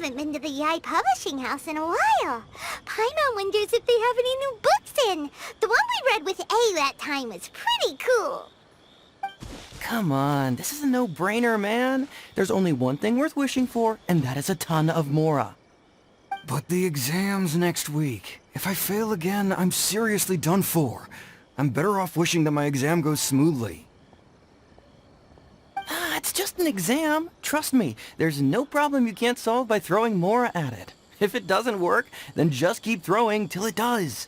haven't been to the Yai Publishing House in a while. Paimon wonders if they have any new books in. The one we read with A that time was pretty cool. Come on, this is a no-brainer, man. There's only one thing worth wishing for, and that is a ton of Mora. But the exam's next week. If I fail again, I'm seriously done for. I'm better off wishing that my exam goes smoothly. It's just an exam. Trust me, there's no problem you can't solve by throwing Mora at it. If it doesn't work, then just keep throwing till it does.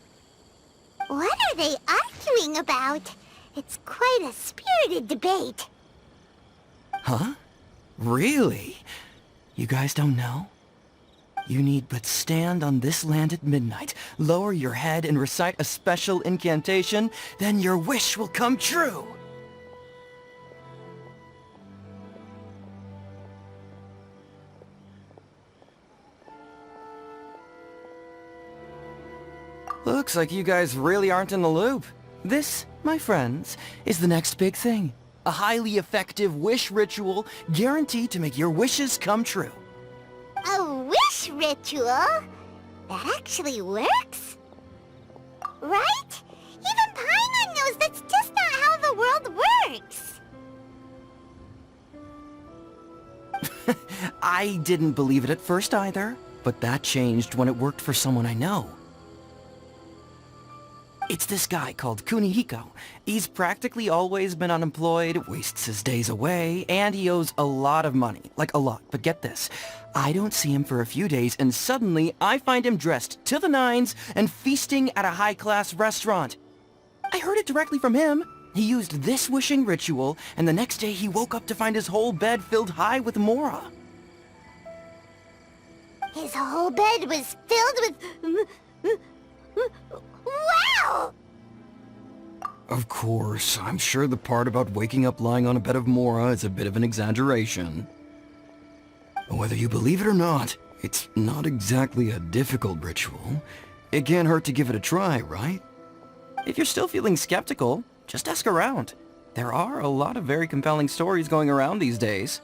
What are they arguing about? It's quite a spirited debate. Huh? Really? You guys don't know? You need but stand on this land at midnight, lower your head and recite a special incantation, then your wish will come true! Looks like you guys really aren't in the loop. This, my friends, is the next big thing. A highly effective wish ritual guaranteed to make your wishes come true. A wish ritual? That actually works? Right? Even Paimon knows that's just not how the world works. I didn't believe it at first either, but that changed when it worked for someone I know. It's this guy called Kunihiko. He's practically always been unemployed, wastes his days away, and he owes a lot of money. Like, a lot. But get this. I don't see him for a few days, and suddenly I find him dressed to the nines and feasting at a high-class restaurant. I heard it directly from him. He used this wishing ritual, and the next day he woke up to find his whole bed filled high with Mora. His whole bed was filled with... Wow! Of course, I'm sure the part about waking up lying on a bed of Mora is a bit of an exaggeration. Whether you believe it or not, it's not exactly a difficult ritual. It can't hurt to give it a try, right? If you're still feeling skeptical, just ask around. There are a lot of very compelling stories going around these days.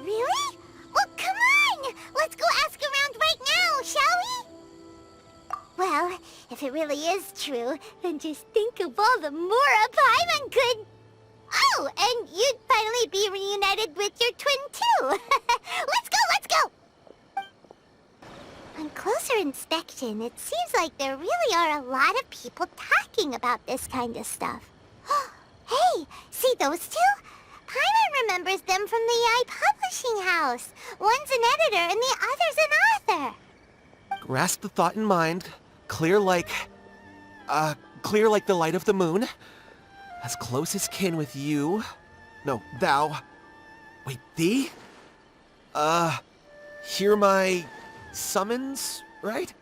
Really? Well, come on! Let's go ask around right now, shall we? Well, if it really is true, then just think of all the Mora Paimon could... Oh, and you'd finally be reunited with your twin, too! Let's go, let's go! On closer inspection, it seems like there really are a lot of people talking about this kind of stuff. Hey, see those two? Paimon remembers them from the Yai Publishing House. One's an editor and the other's an author. Grasp the thought in mind. Clear like the light of the moon. As close as kin with you. No, thou. Wait, thee? Hear my summons, right?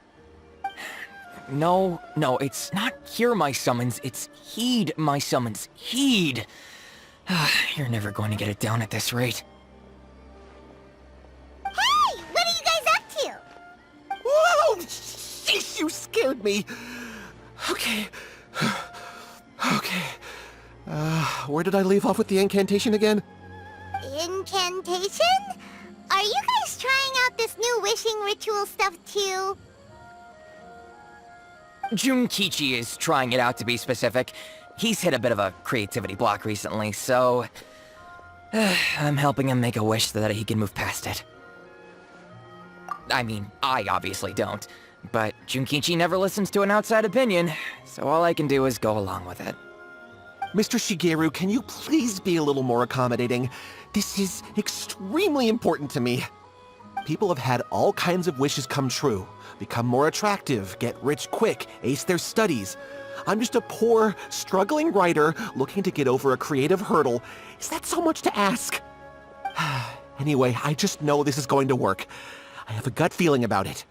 No, it's not hear my summons, it's heed my summons. Heed! You're never going to get it down at this rate. Hey! What are you guys up to? Whoa! Sheesh, you scared me! Okay. Okay. Where did I leave off with the incantation again? Incantation? Are you guys trying out this new wishing ritual stuff too? Junkichi is trying it out, to be specific. He's hit a bit of a creativity block recently, so... I'm helping him make a wish so that he can move past it. I mean, I obviously don't. But Junkichi never listens to an outside opinion, so all I can do is go along with it. Mr. Shigeru, can you please be a little more accommodating? This is extremely important to me. People have had all kinds of wishes come true. Become more attractive, get rich quick, ace their studies. I'm just a poor, struggling writer looking to get over a creative hurdle. Is that so much to ask? Anyway, I just know this is going to work. I have a gut feeling about it.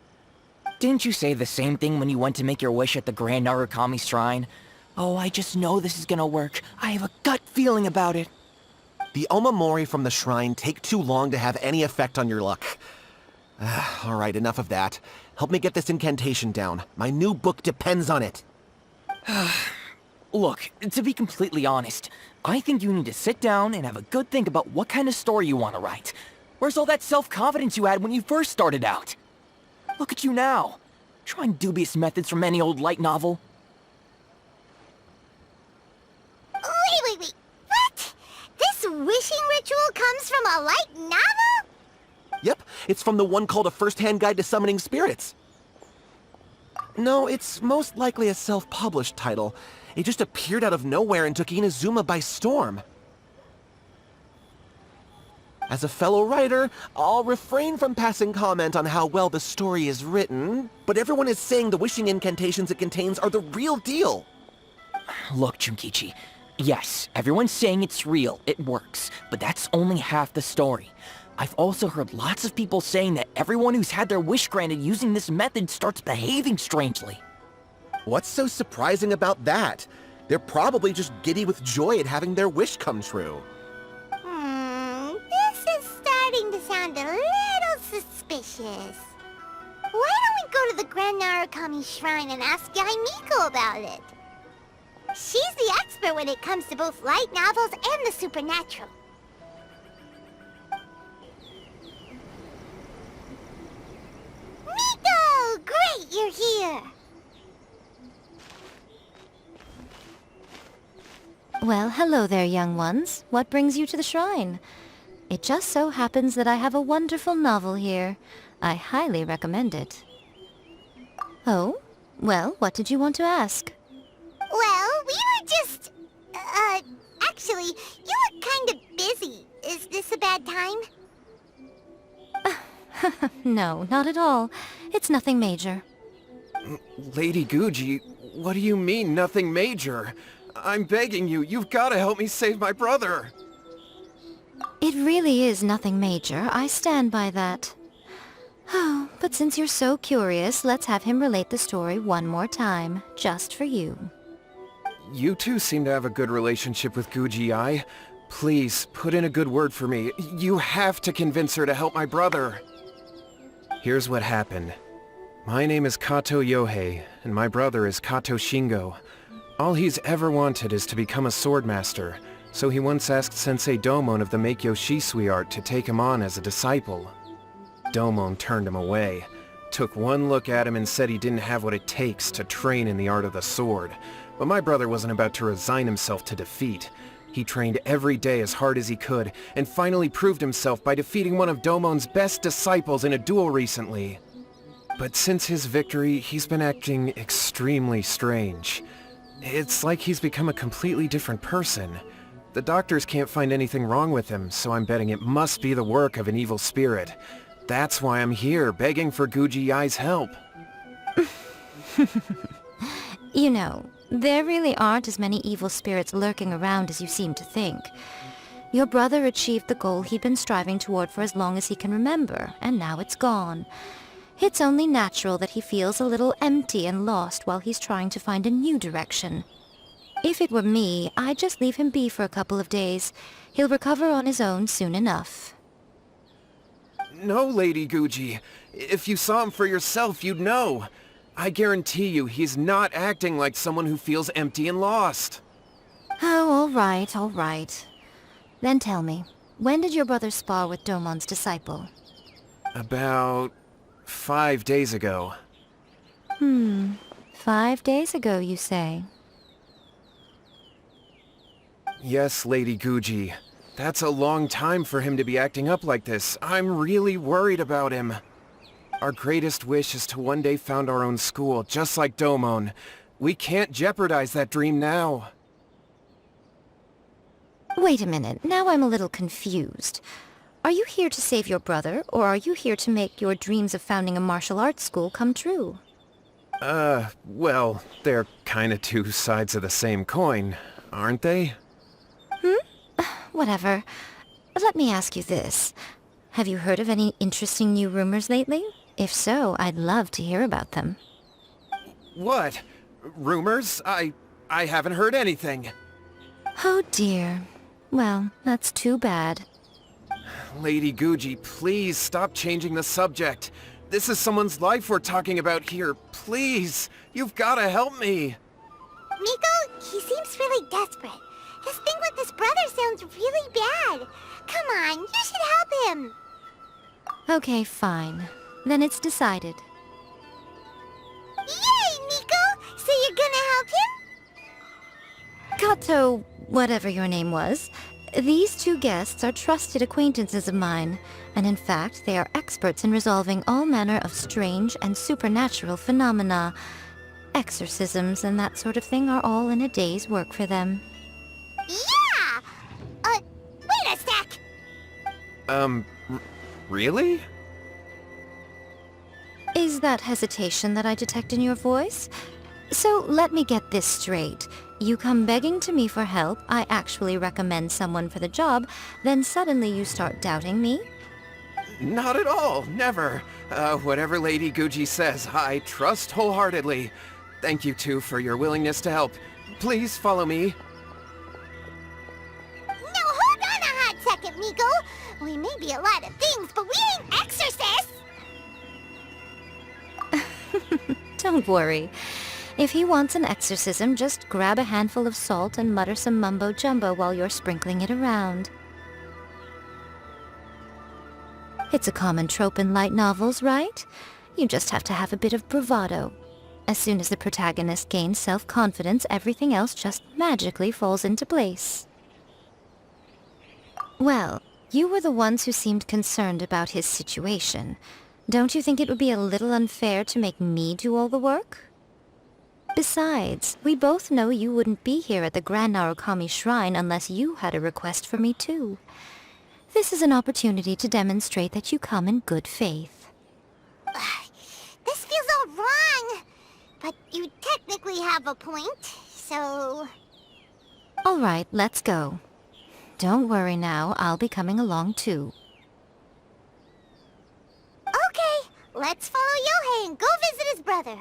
Didn't you say the same thing when you went to make your wish at the Grand Narukami Shrine? Oh, I just know this is gonna work. I have a gut feeling about it. The Omamori from the shrine take too long to have any effect on your luck. Alright, enough of that. Help me get this incantation down. My new book depends on it. Look, to be completely honest, I think you need to sit down and have a good think about what kind of story you want to write. Where's all that self-confidence you had when you first started out? Look at you now, trying dubious methods from any old light novel. Wait. What? This wishing ritual comes from a light novel? Yep, it's from the one called A First-Hand Guide to Summoning Spirits. No, it's most likely a self-published title. It just appeared out of nowhere and took Inazuma by storm. As a fellow writer, I'll refrain from passing comment on how well the story is written, but everyone is saying the wishing incantations it contains are the real deal. Look, Junkichi, yes, everyone's saying it's real, it works, but that's only half the story. I've also heard lots of people saying that everyone who's had their wish granted using this method starts behaving strangely. What's so surprising about that? They're probably just giddy with joy at having their wish come true. This is starting to sound a little suspicious. Why don't we go to the Grand Narukami Shrine and ask Yae Miko about it? She's the expert when it comes to both light novels and the supernatural. Miko! Great, you're here! Well, hello there, young ones. What brings you to the shrine? It just so happens that I have a wonderful novel here. I highly recommend it. Oh? Well, what did you want to ask? Well, we were just... actually, you look kind of busy. Is this a bad time? No, not at all. It's nothing major. Lady Guji, what do you mean, nothing major? I'm begging you, you've got to help me save my brother. It really is nothing major. I stand by that. Oh, but since you're so curious, let's have him relate the story one more time, just for you. You two seem to have a good relationship with Guji-ai. Please, put in a good word for me. You have to convince her to help my brother. Here's what happened. My name is Kato Yohei, and my brother is Kato Shingo. All he's ever wanted is to become a swordmaster, so he once asked Sensei Domon of the Meikyo Shisui art to take him on as a disciple. Domon turned him away, took one look at him and said he didn't have what it takes to train in the art of the sword. But my brother wasn't about to resign himself to defeat. He trained every day as hard as he could, and finally proved himself by defeating one of Domon's best disciples in a duel recently. But since his victory, he's been acting extremely strange. It's like he's become a completely different person. The doctors can't find anything wrong with him, so I'm betting it must be the work of an evil spirit. That's why I'm here, begging for Guji-ai's help. You know, there really aren't as many evil spirits lurking around as you seem to think. Your brother achieved the goal he'd been striving toward for as long as he can remember, and now it's gone. It's only natural that he feels a little empty and lost while he's trying to find a new direction. If it were me, I'd just leave him be for a couple of days. He'll recover on his own soon enough. No, Lady Guji. If you saw him for yourself, you'd know. I guarantee you he's not acting like someone who feels empty and lost. Oh, all right. Then tell me, when did your brother spar with Domon's disciple? About 5 days ago. 5 days ago, you say? Yes, Lady Guji. That's a long time for him to be acting up like this. I'm really worried about him. Our greatest wish is to one day found our own school, just like Domon. We can't jeopardize that dream now. Wait a minute, now I'm a little confused. Are you here to save your brother, or are you here to make your dreams of founding a martial arts school come true? Well, they're kinda two sides of the same coin, aren't they? Whatever. Let me ask you this. Have you heard of any interesting new rumors lately? If so, I'd love to hear about them. What? Rumors? I haven't heard anything. Oh dear. Well, that's too bad. Lady Guji, please stop changing the subject. This is someone's life we're talking about here. Please, you've gotta help me. Miko, he seems really desperate. His thing with his brother sounds really bad. Come on, you should help him. Okay, fine. Then it's decided. Yay, Miko! So you're gonna help him? Kato, whatever your name was, these two guests are trusted acquaintances of mine, and in fact, they are experts in resolving all manner of strange and supernatural phenomena. Exorcisms and that sort of thing are all in a day's work for them. Yeah! Wait a sec! Really? Is that hesitation that I detect in your voice? So let me get this straight. You come begging to me for help, I actually recommend someone for the job, then suddenly you start doubting me? Not at all, never. Whatever Lady Guji says, I trust wholeheartedly. Thank you two for your willingness to help. Please follow me. No, hold on a hot second, Miko! We may be a lot of things, but we ain't exorcists! Don't worry. If he wants an exorcism, just grab a handful of salt and mutter some mumbo-jumbo while you're sprinkling it around. It's a common trope in light novels, right? You just have to have a bit of bravado. As soon as the protagonist gains self-confidence, everything else just magically falls into place. Well, you were the ones who seemed concerned about his situation. Don't you think it would be a little unfair to make me do all the work? Besides, we both know you wouldn't be here at the Grand Narukami Shrine unless you had a request for me too. This is an opportunity to demonstrate that you come in good faith. This feels all wrong! But you technically have a point, so... All right, let's go. Don't worry now, I'll be coming along too. Okay, let's follow Yohei and go visit his brother.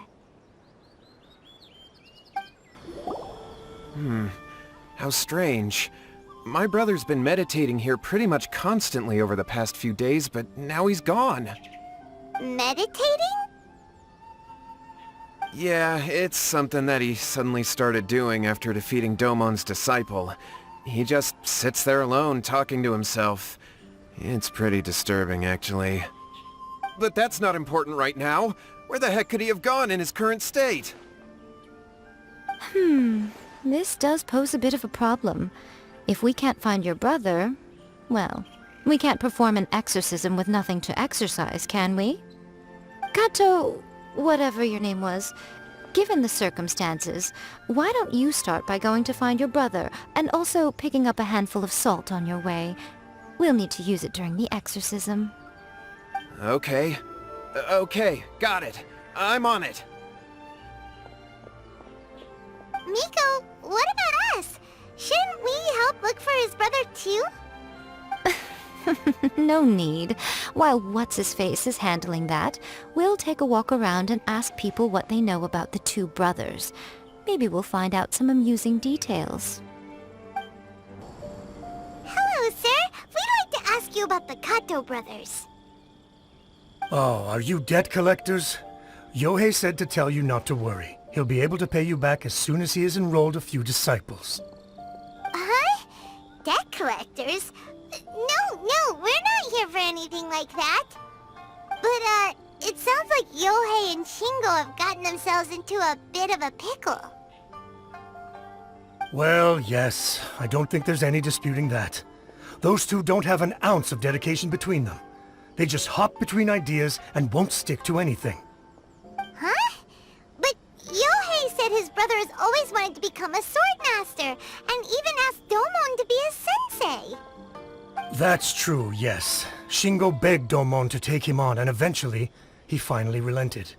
How strange. My brother's been meditating here pretty much constantly over the past few days, but now he's gone. Meditating? Yeah, it's something that he suddenly started doing after defeating Domon's disciple. He just sits there alone, talking to himself. It's pretty disturbing, actually. But that's not important right now. Where the heck could he have gone in his current state? This does pose a bit of a problem. If we can't find your brother, well, we can't perform an exorcism with nothing to exorcise, can we? Kato, whatever your name was, given the circumstances, why don't you start by going to find your brother, and also picking up a handful of salt on your way? We'll need to use it during the exorcism. Okay. Okay, got it. I'm on it. Miko, what about us? Shouldn't we help look for his brother too? No need. While What's-His-Face is handling that, we'll take a walk around and ask people what they know about the two brothers. Maybe we'll find out some amusing details. Hello, sir. We'd like to ask you about the Kato brothers. Oh, are you debt collectors? Yohei said to tell you not to worry. He'll be able to pay you back as soon as he has enrolled a few disciples. Huh? Debt collectors? No, we're not here for anything like that. But, it sounds like Yohei and Shingo have gotten themselves into a bit of a pickle. Well, yes. I don't think there's any disputing that. Those two don't have an ounce of dedication between them. They just hop between ideas and won't stick to anything. Huh? But Yohei said his brother has always wanted to become a sword master, and even asked Domon to be his sensei. That's true, yes. Shingo begged Domon to take him on, and eventually, he finally relented.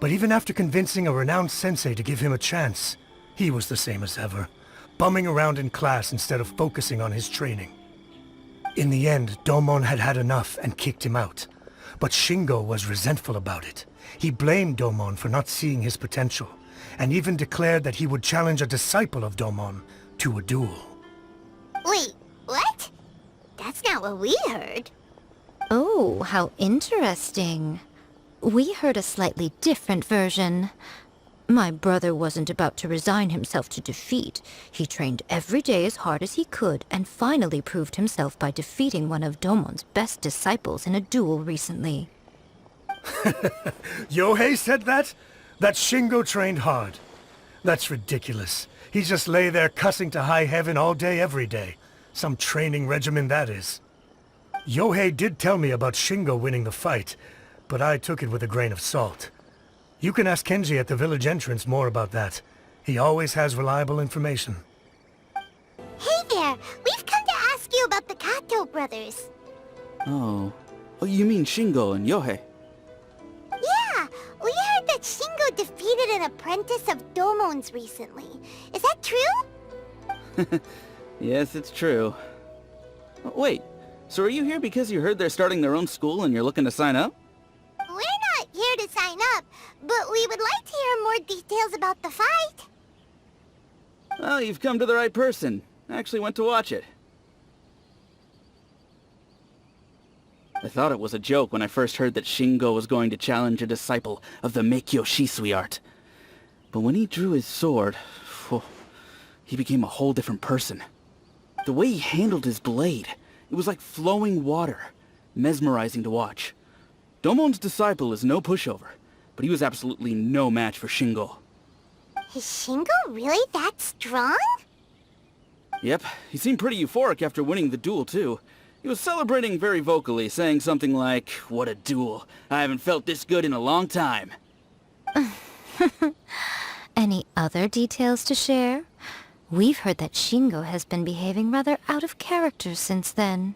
But even after convincing a renowned sensei to give him a chance, he was the same as ever, bumming around in class instead of focusing on his training. In the end, Domon had had enough and kicked him out. But Shingo was resentful about it. He blamed Domon for not seeing his potential, and even declared that he would challenge a disciple of Domon to a duel. Wait, what? That's not what we heard. Oh, how interesting. We heard a slightly different version. My brother wasn't about to resign himself to defeat. He trained every day as hard as he could and finally proved himself by defeating one of Domon's best disciples in a duel recently. Yohei said that? That Shingo trained hard. That's ridiculous. He just lay there cussing to high heaven all day every day. Some training regimen that is. Yohei did tell me about Shingo winning the fight, but I took it with a grain of salt. You can ask Kenji at the village entrance more about that. He always has reliable information. Hey there! We've come to ask you about the Kato brothers. Oh. Oh, you mean Shingo and Yohei? Yeah, we heard that Shingo defeated an apprentice of Domon's recently. Is that true? Yes, it's true. Wait, so are you here because you heard they're starting their own school and you're looking to sign up? We're not here to sign up, but we would like to hear more details about the fight. Well, you've come to the right person. I actually went to watch it. I thought it was a joke when I first heard that Shingo was going to challenge a disciple of the Meikyo Shisui art. But when he drew his sword, he became a whole different person. The way he handled his blade, it was like flowing water, mesmerizing to watch. Domon's disciple is no pushover, but he was absolutely no match for Shingo. Is Shingo really that strong? Yep, he seemed pretty euphoric after winning the duel too. He was celebrating very vocally, saying something like, "What a duel. I haven't felt this good in a long time." Any other details to share? We've heard that Shingo has been behaving rather out of character since then.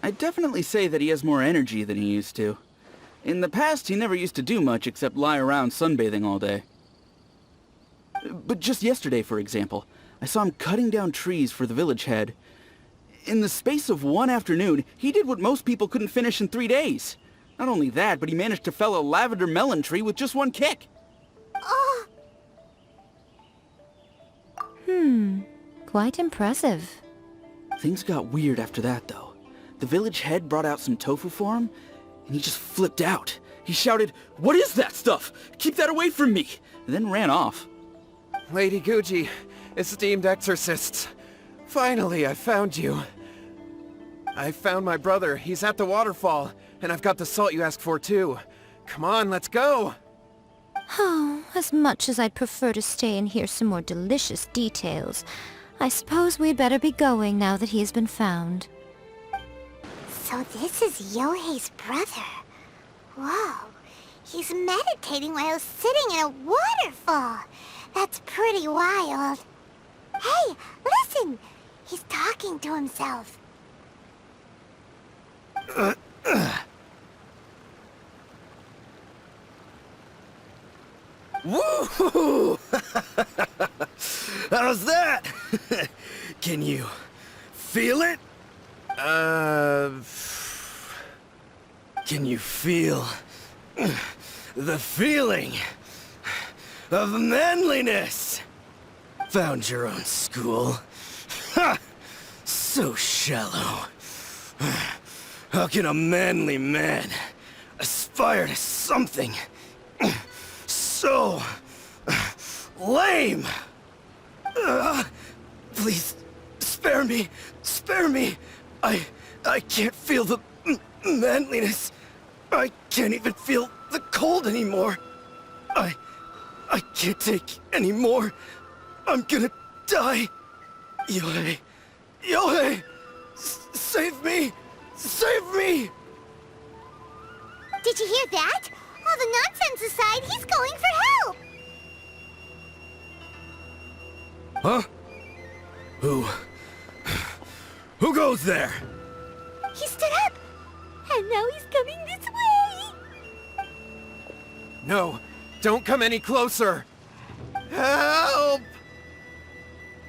I'd definitely say that he has more energy than he used to. In the past, he never used to do much except lie around sunbathing all day. But just yesterday, for example, I saw him cutting down trees for the village head. In the space of one afternoon, he did what most people couldn't finish in 3 days. Not only that, but he managed to fell a lavender melon tree with just one kick. Oh, Quite impressive. Things got weird after that, though. The village head brought out some tofu for him, and he just flipped out. He shouted, "What is that stuff? Keep that away from me!" and then ran off. Lady Guji, esteemed exorcists. Finally, I found you. I found my brother. He's at the waterfall, and I've got the salt you asked for too. Come on, let's go! Oh, as much as I'd prefer to stay and hear some more delicious details, I suppose we'd better be going now that he's been found. so this is Yohei's brother. Whoa, he's meditating while sitting in a waterfall. That's pretty wild. Hey, listen! He's talking to himself. Woo! How's that? Can you feel it? Can you feel the feeling of manliness? Found your own school. Ha! So shallow. How can a manly man aspire to something so lame? Please, spare me. Spare me. I can't feel the manliness. I can't even feel the cold anymore. I can't take any more. I'm gonna die. Yohei. Yohei! Save me! Save me! Did you hear that? All the nonsense aside, he's going for help! Huh? Who goes there? He stood up! And now he's coming this way! No, don't come any closer! Help!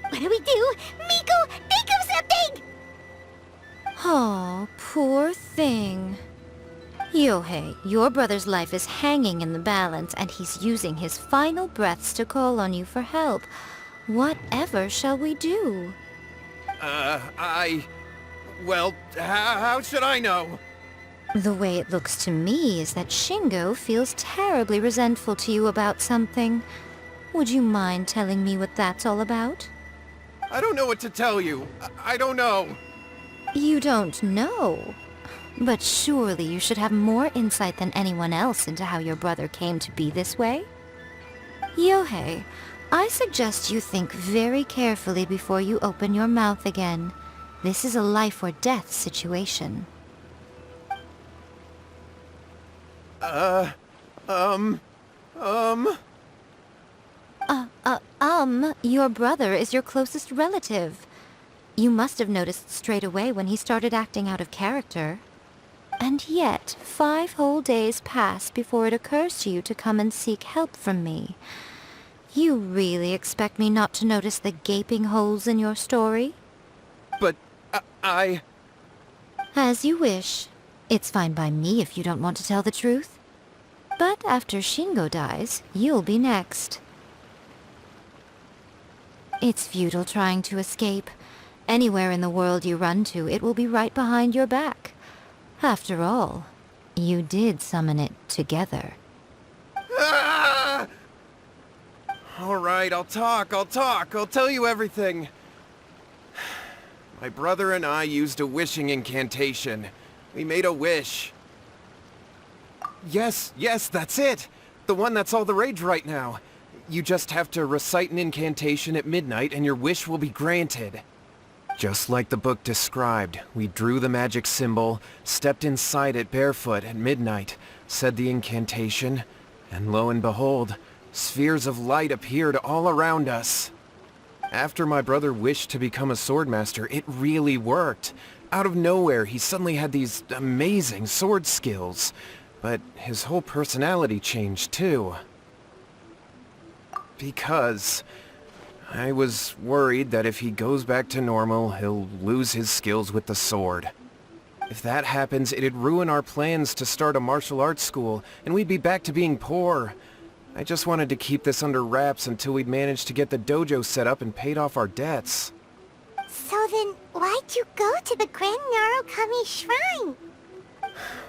What do we do? Miko, think of something! Oh, poor thing. Yohei, your brother's life is hanging in the balance, and he's using his final breaths to call on you for help. Whatever shall we do? Well, how should I know? The way it looks to me is that Shingo feels terribly resentful to you about something. Would you mind telling me what that's all about? I don't know what to tell you. I don't know. You don't know? But surely you should have more insight than anyone else into how your brother came to be this way? Yohei, I suggest you think very carefully before you open your mouth again. This is a life or death situation. Your brother is your closest relative. You must have noticed straight away when he started acting out of character. And yet, 5 whole days pass before it occurs to you to come and seek help from me. You really expect me not to notice the gaping holes in your story? But I... As you wish. It's fine by me if you don't want to tell the truth. But after Shingo dies, you'll be next. It's futile trying to escape. Anywhere in the world you run to, it will be right behind your back. After all, you did summon it together. Ah! All right, I'll talk. I'll tell you everything. My brother and I used a wishing incantation. We made a wish. Yes, that's it. The one that's all the rage right now. You just have to recite an incantation at midnight and your wish will be granted. Just like the book described, we drew the magic symbol, stepped inside it barefoot at midnight, said the incantation, and lo and behold, spheres of light appeared all around us. After my brother wished to become a swordmaster, it really worked. Out of nowhere, he suddenly had these amazing sword skills. But his whole personality changed too. Because I was worried that if he goes back to normal, he'll lose his skills with the sword. If that happens, it'd ruin our plans to start a martial arts school, and we'd be back to being poor. I just wanted to keep this under wraps until we'd managed to get the dojo set up and paid off our debts. So then, why'd you go to the Grand Narukami Shrine?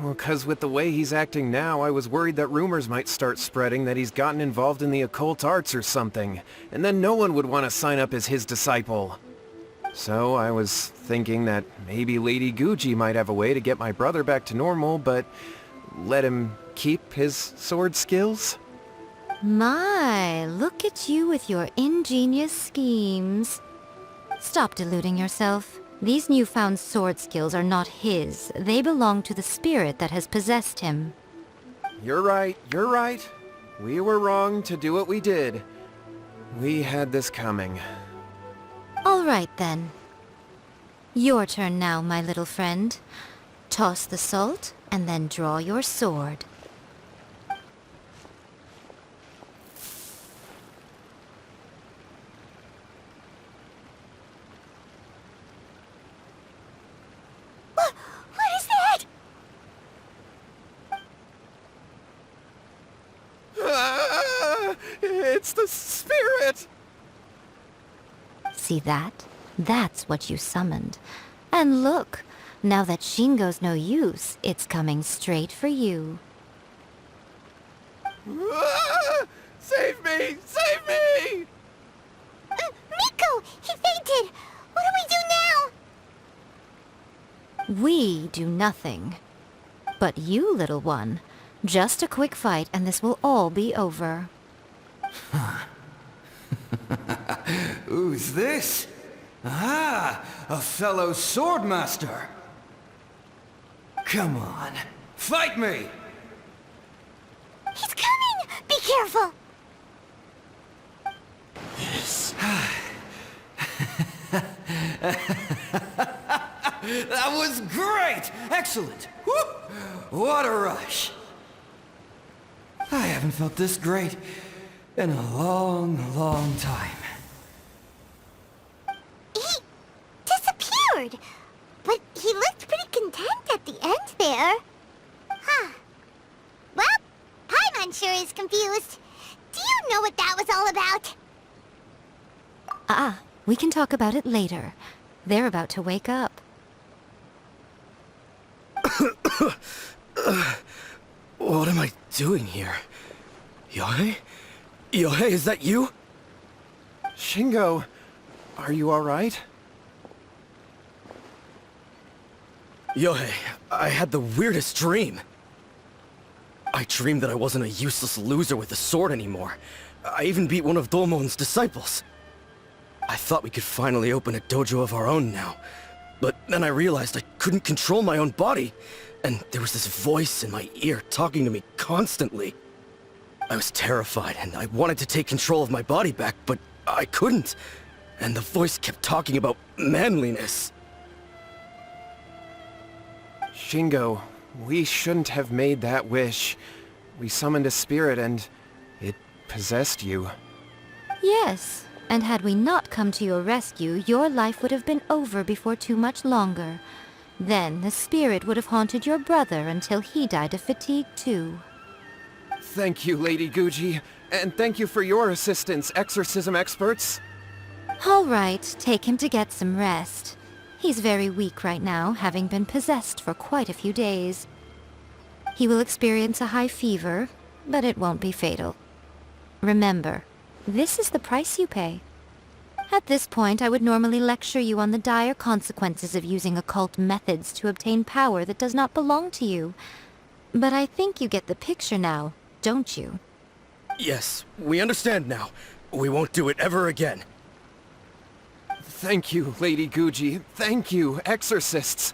Well, 'cause with the way he's acting now, I was worried that rumors might start spreading that he's gotten involved in the occult arts or something, and then no one would want to sign up as his disciple. So I was thinking that maybe Lady Guji might have a way to get my brother back to normal, but let him keep his sword skills? My, look at you with your ingenious schemes. Stop deluding yourself. These newfound sword skills are not his. They belong to the spirit that has possessed him. You're right. We were wrong to do what we did. We had this coming. All right, then. Your turn now, my little friend. Toss the salt, and then draw your sword. What is that? It's the spirit! See that? That's what you summoned. And look, now that Shingo's no use, it's coming straight for you. Save me! Save me! Miko! He fainted! What do we do now? We do nothing. But you, little one, just a quick fight and this will all be over. Who's this? Ah, a fellow swordmaster. Come on, fight me! He's coming! Be careful! That was great! Excellent! Woo! What a rush! I haven't felt this great in a long, long time. He disappeared! But he looked pretty content at the end there. Huh. Well, Paimon sure is confused. Do you know what that was all about? We can talk about it later. They're about to wake up. What am I doing here? Yohei? Yohei, is that you? Shingo, are you alright? Yohei, I had the weirdest dream. I dreamed that I wasn't a useless loser with a sword anymore. I even beat one of Domon's disciples. I thought we could finally open a dojo of our own now. But then I realized I couldn't control my own body, and there was this voice in my ear talking to me constantly. I was terrified, and I wanted to take control of my body back, but I couldn't. And the voice kept talking about manliness. Shingo, we shouldn't have made that wish. We summoned a spirit and it possessed you. Yes, and had we not come to your rescue, your life would have been over before too much longer. Then the spirit would have haunted your brother until he died of fatigue too. Thank you, Lady Guji, and thank you for your assistance, exorcism experts. All right, take him to get some rest. He's very weak right now, having been possessed for quite a few days. He will experience a high fever, but it won't be fatal. Remember, this is the price you pay. At this point, I would normally lecture you on the dire consequences of using occult methods to obtain power that does not belong to you. But I think you get the picture now, don't you? Yes, we understand now. We won't do it ever again. Thank you, Lady Guji. Thank you, exorcists.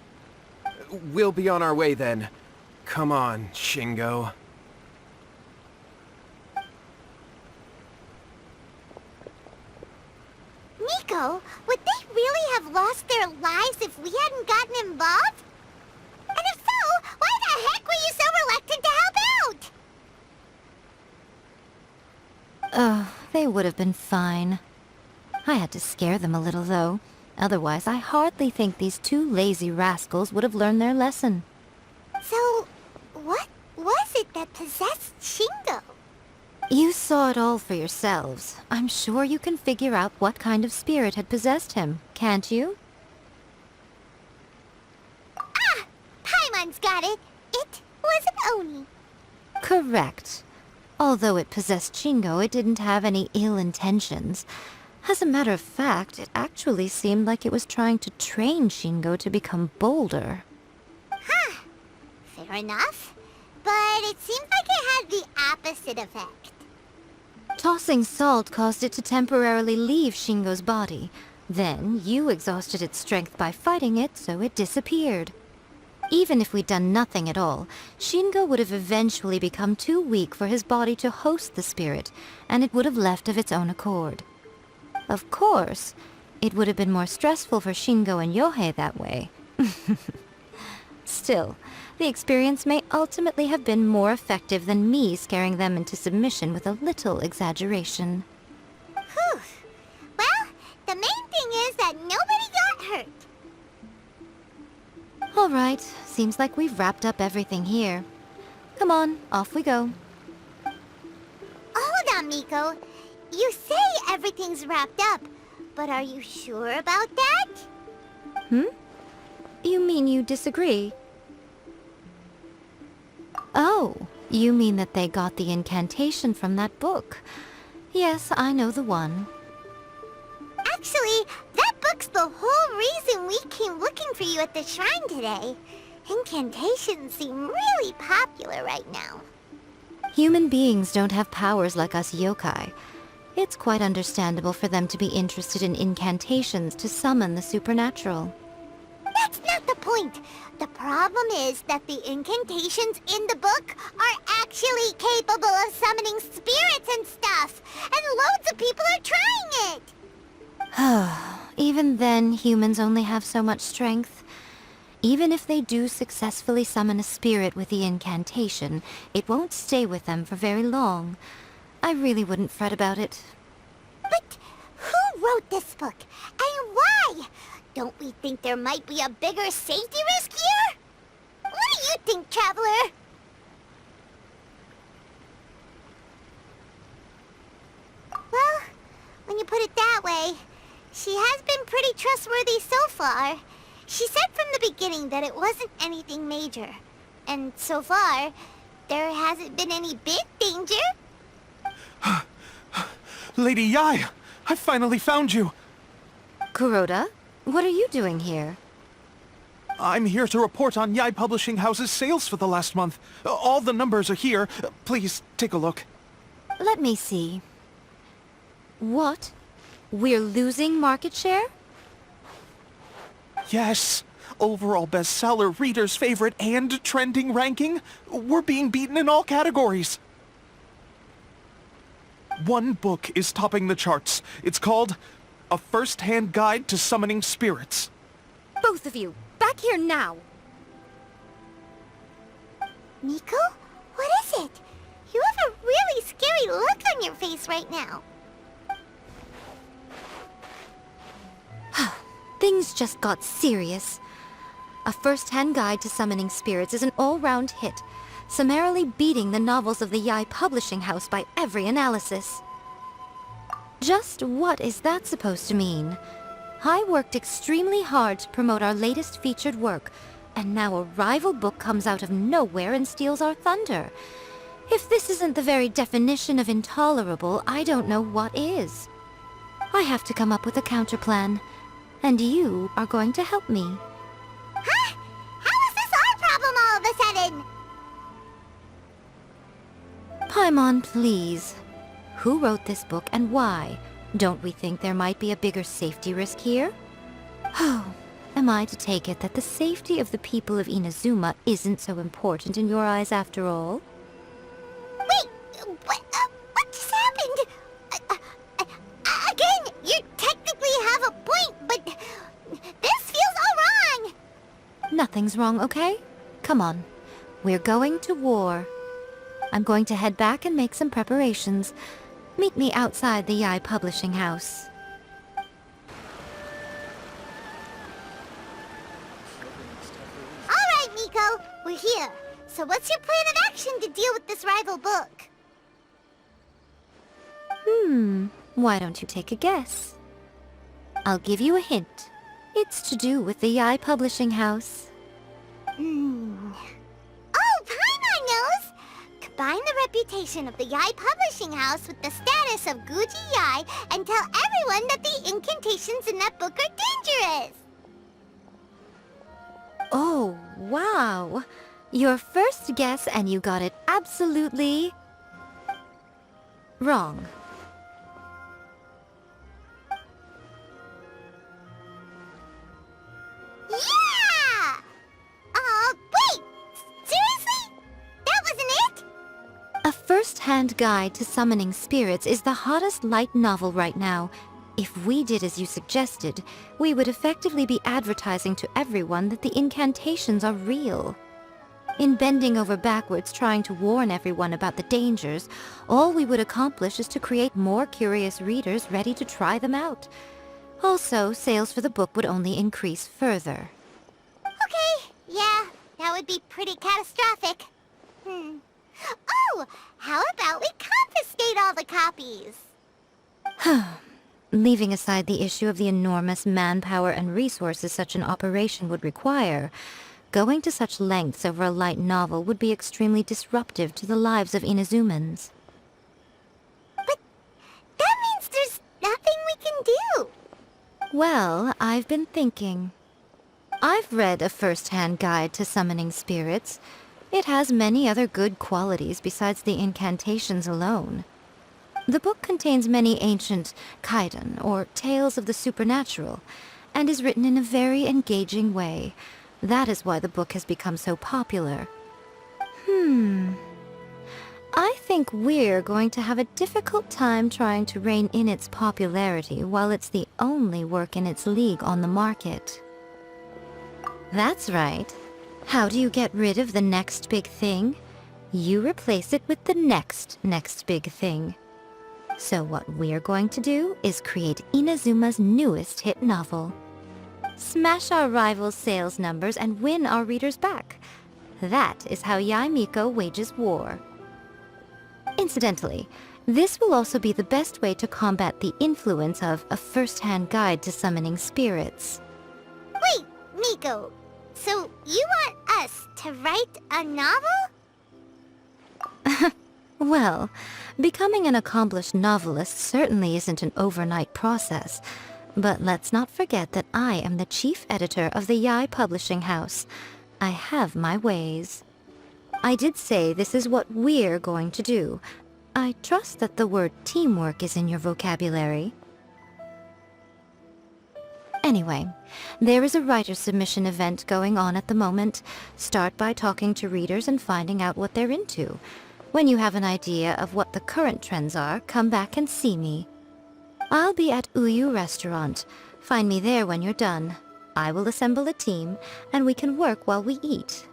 We'll be on our way then. Come on, Shingo. Miko, would they really have lost their lives if we hadn't gotten involved? And if so, why the heck were you so reluctant to help out? Oh, they would have been fine. I had to scare them a little, though. Otherwise, I hardly think these two lazy rascals would have learned their lesson. So, what was it that possessed Shingo? You saw it all for yourselves. I'm sure you can figure out what kind of spirit had possessed him, can't you? Ah! Paimon's got it. It was an Oni. Correct. Although it possessed Shingo, it didn't have any ill intentions. As a matter of fact, it actually seemed like it was trying to train Shingo to become bolder. Huh. Fair enough. But it seemed like it had the opposite effect. Tossing salt caused it to temporarily leave Shingo's body. Then, you exhausted its strength by fighting it, so it disappeared. Even if we'd done nothing at all, Shingo would have eventually become too weak for his body to host the spirit, and it would have left of its own accord. Of course, it would have been more stressful for Shingo and Yohei that way. Still, the experience may ultimately have been more effective than me scaring them into submission with a little exaggeration. Whew. Well, the main thing is that nobody got hurt. All right, seems like we've wrapped up everything here. Come on, off we go. Hold on, Miko. You say everything's wrapped up, but are you sure about that? You mean you disagree? Oh, you mean that they got the incantation from that book. Yes, I know the one. Actually, that book's the whole reason we came looking for you at the shrine today. Incantations seem really popular right now. Human beings don't have powers like us yokai. It's quite understandable for them to be interested in incantations to summon the supernatural. That's not the point. The problem is that the incantations in the book are actually capable of summoning spirits and stuff, and loads of people are trying it. Even then, humans only have so much strength. Even if they do successfully summon a spirit with the incantation, it won't stay with them for very long. I really wouldn't fret about it. But who wrote this book, and why? Don't we think there might be a bigger safety risk here? What do you think, Traveler? Well, when you put it that way, she has been pretty trustworthy so far. She said from the beginning that it wasn't anything major. And so far, there hasn't been any big danger. Lady Yai, I finally found you. Kuroda, what are you doing here? I'm here to report on Yai Publishing House's sales for the last month. All the numbers are here. Please, take a look. Let me see. What? We're losing market share? Yes. Overall bestseller, reader's favorite, and trending ranking. We're being beaten in all categories. One book is topping the charts. It's called A First-Hand Guide to Summoning Spirits. Both of you, back here now! Miko? What is it? You have a really scary look on your face right now. Things just got serious. A First-Hand Guide to Summoning Spirits is an all-round hit, summarily beating the novels of the Yai Publishing House by every analysis. Just what is that supposed to mean? I worked extremely hard to promote our latest featured work, and now a rival book comes out of nowhere and steals our thunder. If this isn't the very definition of intolerable, I don't know what is. I have to come up with a counterplan, and you are going to help me. Huh? How is this our problem all of a sudden? Paimon, please. Who wrote this book and why? Don't we think there might be a bigger safety risk here? Oh, am I to take it that the safety of the people of Inazuma isn't so important in your eyes after all? Wait, what just happened? Again, you technically have a point, but this feels all wrong. Nothing's wrong, okay? Come on. We're going to war. I'm going to head back and make some preparations. Meet me outside the Yai Publishing House. All right, Miko, we're here. So what's your plan of action to deal with this rival book? Why don't you take a guess? I'll give you a hint. It's to do with the Yai Publishing House. Oh, Paimon knows! Combine the reputation of the Yai Publishing House with the status of Guji Yai and tell everyone that the incantations in that book are dangerous! Oh, wow. Your first guess and you got it absolutely... wrong. Yeah! Wait! Seriously? That wasn't it? A First-Hand Guide to Summoning Spirits is the hottest light novel right now. If we did as you suggested, we would effectively be advertising to everyone that the incantations are real. In bending over backwards trying to warn everyone about the dangers, all we would accomplish is to create more curious readers ready to try them out. Also, sales for the book would only increase further. Okay, yeah, that would be pretty catastrophic. Oh, how about we confiscate all the copies? Leaving aside the issue of the enormous manpower and resources such an operation would require, going to such lengths over a light novel would be extremely disruptive to the lives of Inazumans. But that means there's nothing we can do. Well, I've been thinking. I've read A First-Hand Guide to Summoning Spirits. It has many other good qualities besides the incantations alone. The book contains many ancient kaidan, or tales of the supernatural, and is written in a very engaging way. That is why the book has become so popular. I think we're going to have a difficult time trying to rein in its popularity while it's the only work in its league on the market. That's right. How do you get rid of the next big thing? You replace it with the next big thing. So what we're going to do is create Inazuma's newest hit novel. Smash our rival's sales numbers and win our readers back. That is how Yai Miko wages war. Incidentally, this will also be the best way to combat the influence of A First-Hand Guide to Summoning Spirits. Wait, Miko, So you want us to write a novel? Well, becoming an accomplished novelist certainly isn't an overnight process. But let's not forget that I am the chief editor of the Yai Publishing House. I have my ways. I did say this is what we're going to do. I trust that the word teamwork is in your vocabulary. Anyway, there is a writer submission event going on at the moment. Start by talking to readers and finding out what they're into. When you have an idea of what the current trends are, come back and see me. I'll be at Uyu Restaurant. Find me there when you're done. I will assemble a team, and we can work while we eat.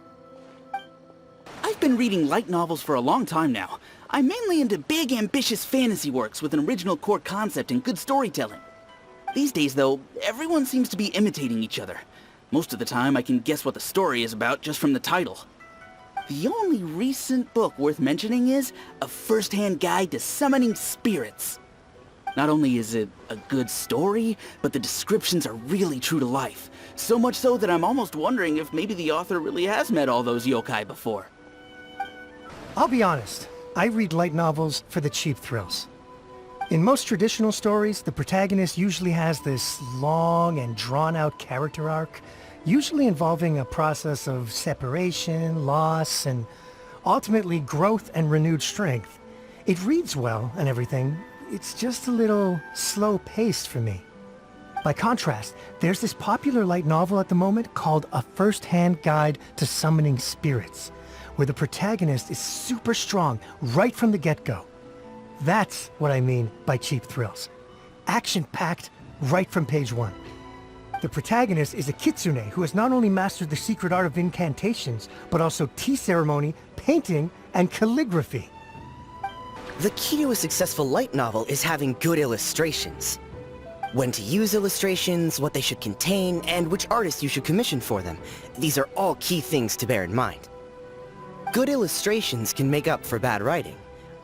I've been reading light novels for a long time now. I'm mainly into big, ambitious fantasy works with an original core concept and good storytelling. These days, though, everyone seems to be imitating each other. Most of the time, I can guess what the story is about just from the title. The only recent book worth mentioning is A First-Hand Guide to Summoning Spirits. Not only is it a good story, but the descriptions are really true to life. So much so that I'm almost wondering if maybe the author really has met all those yokai before. I'll be honest, I read light novels for the cheap thrills. In most traditional stories, the protagonist usually has this long and drawn-out character arc, usually involving a process of separation, loss, and ultimately growth and renewed strength. It reads well and everything, it's just a little slow-paced for me. By contrast, there's this popular light novel at the moment called A First-Hand Guide to Summoning Spirits, where the protagonist is super strong right from the get-go. That's what I mean by cheap thrills. Action-packed right from page 1. The protagonist is a kitsune who has not only mastered the secret art of incantations, but also tea ceremony, painting, and calligraphy. The key to a successful light novel is having good illustrations. When to use illustrations, what they should contain, and which artists you should commission for them. These are all key things to bear in mind. Good illustrations can make up for bad writing.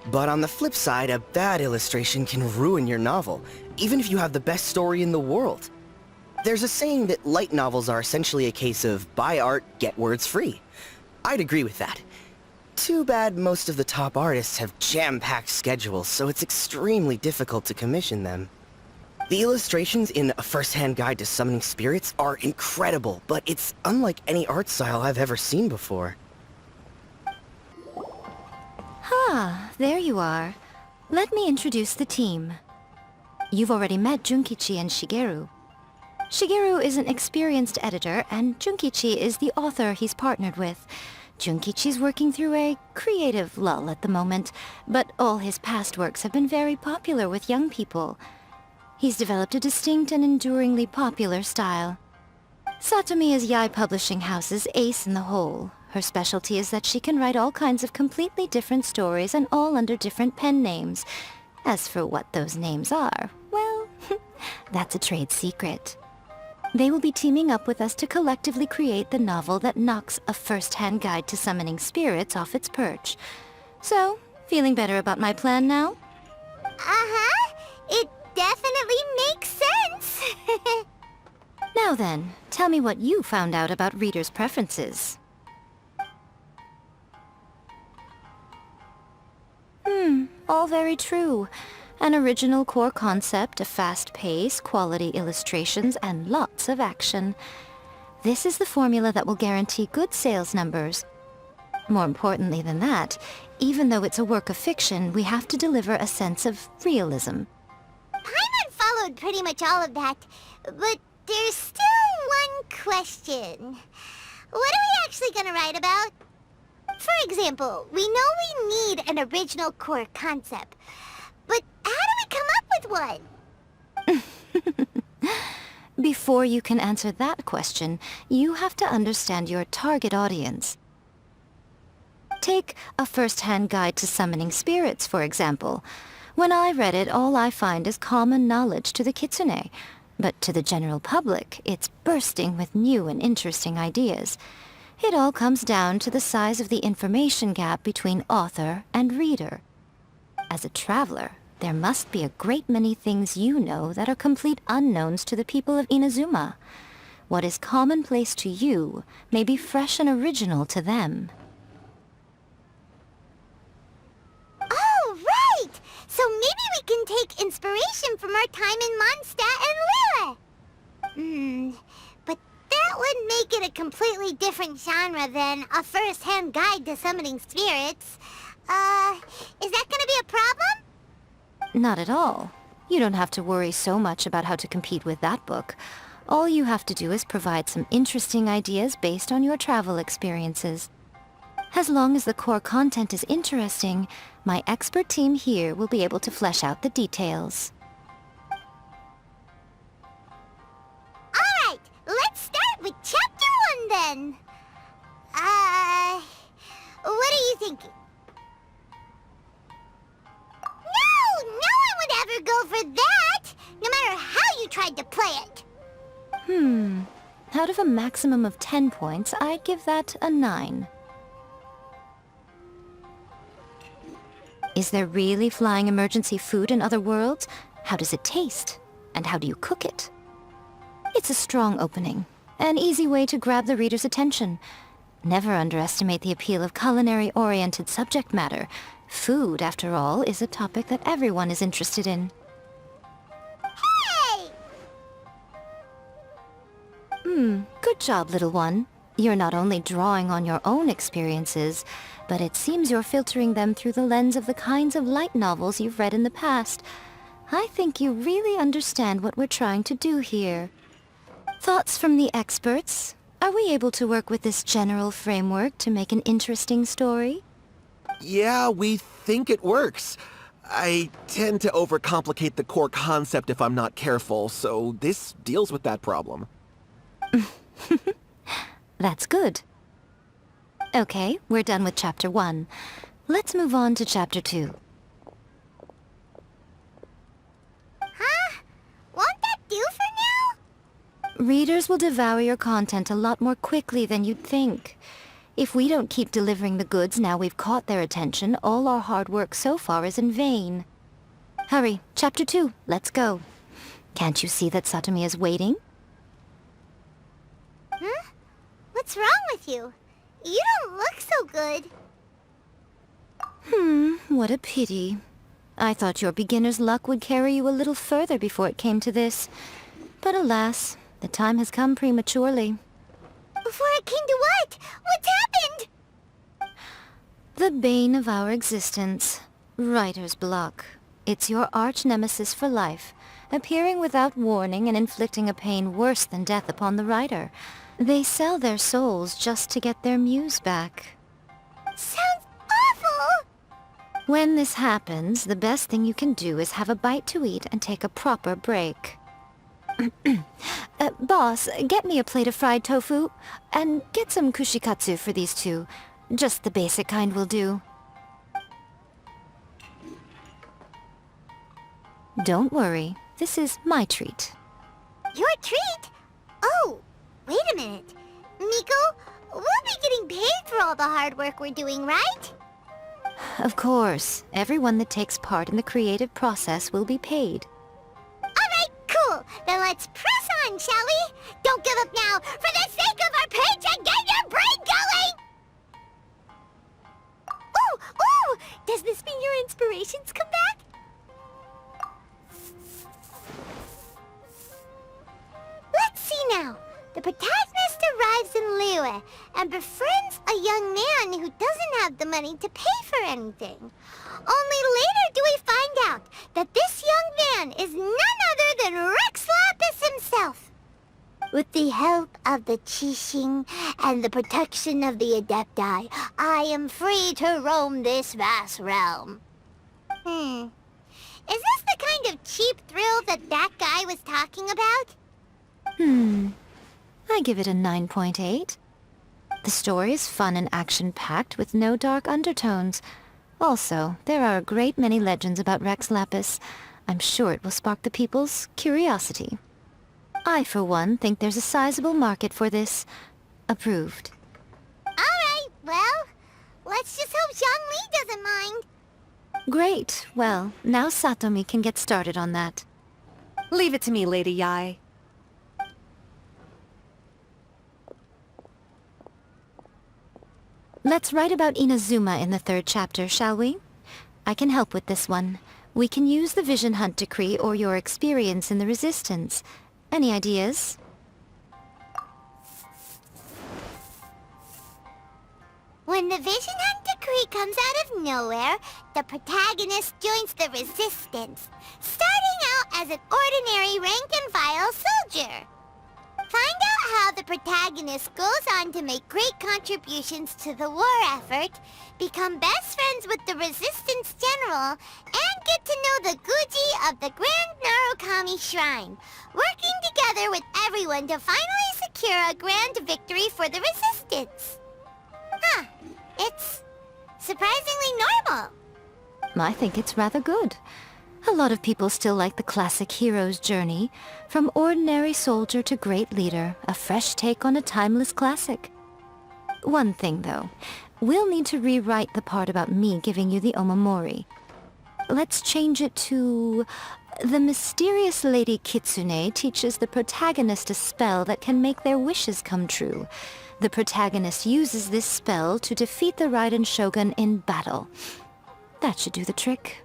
But on the flip side, a bad illustration can ruin your novel, even if you have the best story in the world. There's a saying that light novels are essentially a case of buy art, get words free. I'd agree with that. Too bad most of the top artists have jam-packed schedules, so it's extremely difficult to commission them. The illustrations in A First-Hand Guide to Summoning Spirits are incredible, but it's unlike any art style I've ever seen before. Ah, there you are. Let me introduce the team. You've already met Junkichi and Shigeru. Shigeru is an experienced editor, and Junkichi is the author he's partnered with. Junkichi's working through a creative lull at the moment, but all his past works have been very popular with young people. He's developed a distinct and enduringly popular style. Satomi is Yai Publishing House's ace in the hole. Her specialty is that she can write all kinds of completely different stories and all under different pen names. As for what those names are, well, that's a trade secret. They will be teaming up with us to collectively create the novel that knocks A First-Hand Guide to Summoning Spirits off its perch. So, feeling better about my plan now? Uh-huh. It definitely makes sense. Now then, tell me what you found out about readers' preferences. All very true. An original core concept, a fast pace, quality illustrations, and lots of action. This is the formula that will guarantee good sales numbers. More importantly than that, even though it's a work of fiction, we have to deliver a sense of realism. Paimon followed pretty much all of that, but there's still one question. What are we actually gonna write about? For example, we know we need an original core concept, but how do we come up with one? Before you can answer that question, you have to understand your target audience. Take A First-Hand Guide to Summoning Spirits, for example. When I read it, all I find is common knowledge to the kitsune, but to the general public, it's bursting with new and interesting ideas. It all comes down to the size of the information gap between author and reader. As a traveler, there must be a great many things you know that are complete unknowns to the people of Inazuma. What is commonplace to you may be fresh and original to them. Oh, right! So maybe we can take inspiration from our time in Mondstadt and Liyue. But that would make it a completely different genre than a first-hand guide to summoning spirits. Is that gonna be a problem? Not at all. You don't have to worry so much about how to compete with that book. All you have to do is provide some interesting ideas based on your travel experiences. As long as the core content is interesting, my expert team here will be able to flesh out the details. Alright, let's start with Chapter 1 then. What are you thinking? No one would ever go for that, no matter how you tried to play it. Out of a maximum of 10 points, I'd give that a 9. Is there really flying emergency food in other worlds? How does it taste? And how do you cook it? It's a strong opening, an easy way to grab the reader's attention. Never underestimate the appeal of culinary-oriented subject matter. Food, after all, is a topic that everyone is interested in. Hey! Good job, little one. You're not only drawing on your own experiences, but it seems you're filtering them through the lens of the kinds of light novels you've read in the past. I think you really understand what we're trying to do here. Thoughts from the experts? Are we able to work with this general framework to make an interesting story? Yeah, we think it works. I tend to overcomplicate the core concept if I'm not careful, so this deals with that problem. That's good. Okay, we're done with Chapter 1. Let's move on to Chapter 2. Huh? Won't that do for now? Readers will devour your content a lot more quickly than you'd think. If we don't keep delivering the goods now we've caught their attention, all our hard work so far is in vain. Hurry, Chapter 2, let's go. Can't you see that Satomi is waiting? Huh? What's wrong with you? You don't look so good. What a pity. I thought your beginner's luck would carry you a little further before it came to this. But alas, the time has come prematurely. Before it came to what? What's happened? The bane of our existence. Writer's block. It's your arch-nemesis for life, appearing without warning and inflicting a pain worse than death upon the writer. They sell their souls just to get their muse back. Sounds awful! When this happens, the best thing you can do is have a bite to eat and take a proper break. Boss, get me a plate of fried tofu, and get some kushikatsu for these two. Just the basic kind will do. Don't worry, this is my treat. Your treat? Oh, wait a minute. Miko, we'll be getting paid for all the hard work we're doing, right? Of course, everyone that takes part in the creative process will be paid. Alright, cool. Then let's press on, shall we? Don't give up now, for the sake of our paycheck, get your brain going! Ooh! Does this mean your inspirations come back? Let's see now. The protagonist arrives in Liyue and befriends a young man who doesn't have the money to pay for anything. Only later do we find out that this young man is none other than Rex Lapis himself. With the help of the Qixing and the protection of the Adepti, I am free to roam this vast realm. Is this the kind of cheap thrill that guy was talking about? I give it a 9.8. The story is fun and action-packed with no dark undertones. Also, there are a great many legends about Rex Lapis. I'm sure it will spark the people's curiosity. I, for one, think there's a sizable market for this. Approved. Alright, well, let's just hope Zhongli doesn't mind. Great. Well, now Satomi can get started on that. Leave it to me, Lady Yae. Let's write about Inazuma in the 3rd chapter, shall we? I can help with this one. We can use the Vision Hunt decree or your experience in the Resistance. Any ideas? When the Vision Hunt decree comes out of nowhere, the protagonist joins the Resistance, starting out as an ordinary rank-and-file soldier. Find out how the protagonist goes on to make great contributions to the war effort, become best friends with the Resistance General, and get to know the Guji of the Grand Narukami Shrine, working together with everyone to finally secure a grand victory for the Resistance. Huh. It's surprisingly normal. I think it's rather good. A lot of people still like the classic hero's journey, from ordinary soldier to great leader, a fresh take on a timeless classic. One thing, though. We'll need to rewrite the part about me giving you the Omamori. Let's change it to... The mysterious Lady Kitsune teaches the protagonist a spell that can make their wishes come true. The protagonist uses this spell to defeat the Raiden Shogun in battle. That should do the trick.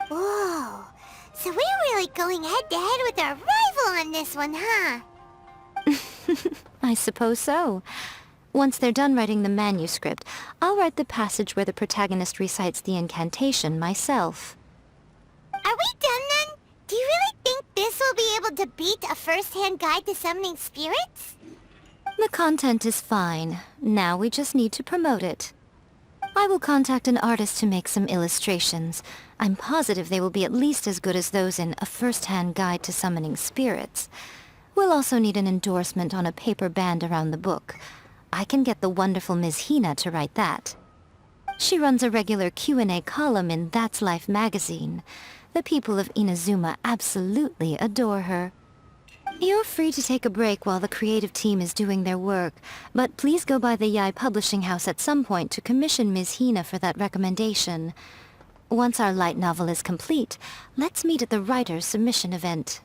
Whoa. So we're really going head-to-head with our rival on this one, huh? I suppose so. Once they're done writing the manuscript, I'll write the passage where the protagonist recites the incantation myself. Are we done then? Do you really think this will be able to beat a first-hand guide to summoning spirits? The content is fine. Now we just need to promote it. I will contact an artist to make some illustrations. I'm positive they will be at least as good as those in A First-Hand Guide to Summoning Spirits. We'll also need an endorsement on a paper band around the book. I can get the wonderful Ms. Hina to write that. She runs a regular Q&A column in That's Life magazine. The people of Inazuma absolutely adore her. You're free to take a break while the creative team is doing their work, but please go by the Yai Publishing House at some point to commission Ms. Hina for that recommendation. Once our light novel is complete, let's meet at the writer's submission event.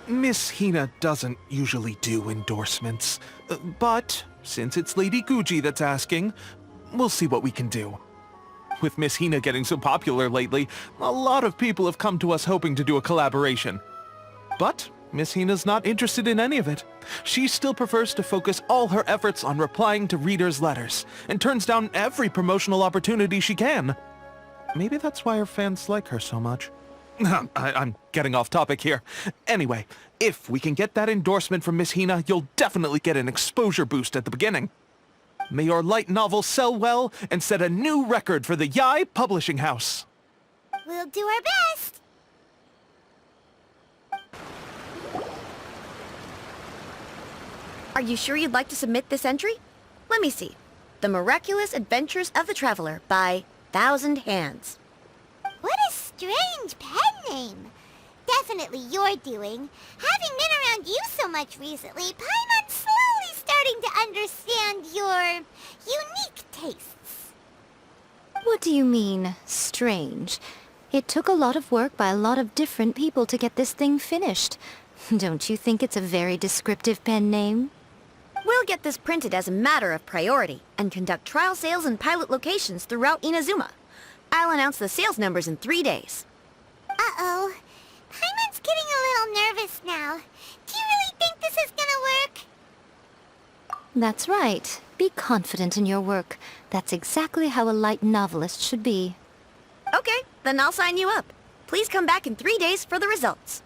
Miss Hina doesn't usually do endorsements, but since it's Lady Guji that's asking, we'll see what we can do. With Miss Hina getting so popular lately, a lot of people have come to us hoping to do a collaboration. But Miss Hina's not interested in any of it. She still prefers to focus all her efforts on replying to readers' letters, and turns down every promotional opportunity she can. Maybe that's why her fans like her so much. I'm getting off topic here. Anyway, if we can get that endorsement from Miss Hina, you'll definitely get an exposure boost at the beginning. May your light novel sell well and set a new record for the Yai Publishing House. We'll do our best. Are you sure you'd like to submit this entry? Let me see. The Miraculous Adventures of the Traveler by Thousand Hands. What a strange pen name. Definitely your doing. Having been around you so much recently, Paimon's slowly starting to understand your unique tastes. What do you mean, strange? It took a lot of work by a lot of different people to get this thing finished. Don't you think it's a very descriptive pen name? We'll get this printed as a matter of priority and conduct trial sales in pilot locations throughout Inazuma. I'll announce the sales numbers in 3 days. Uh-oh. Paimon's getting a little nervous now. Do you really think this is gonna work? That's right. Be confident in your work. That's exactly how a light novelist should be. Okay, then I'll sign you up. Please come back in 3 days for the results.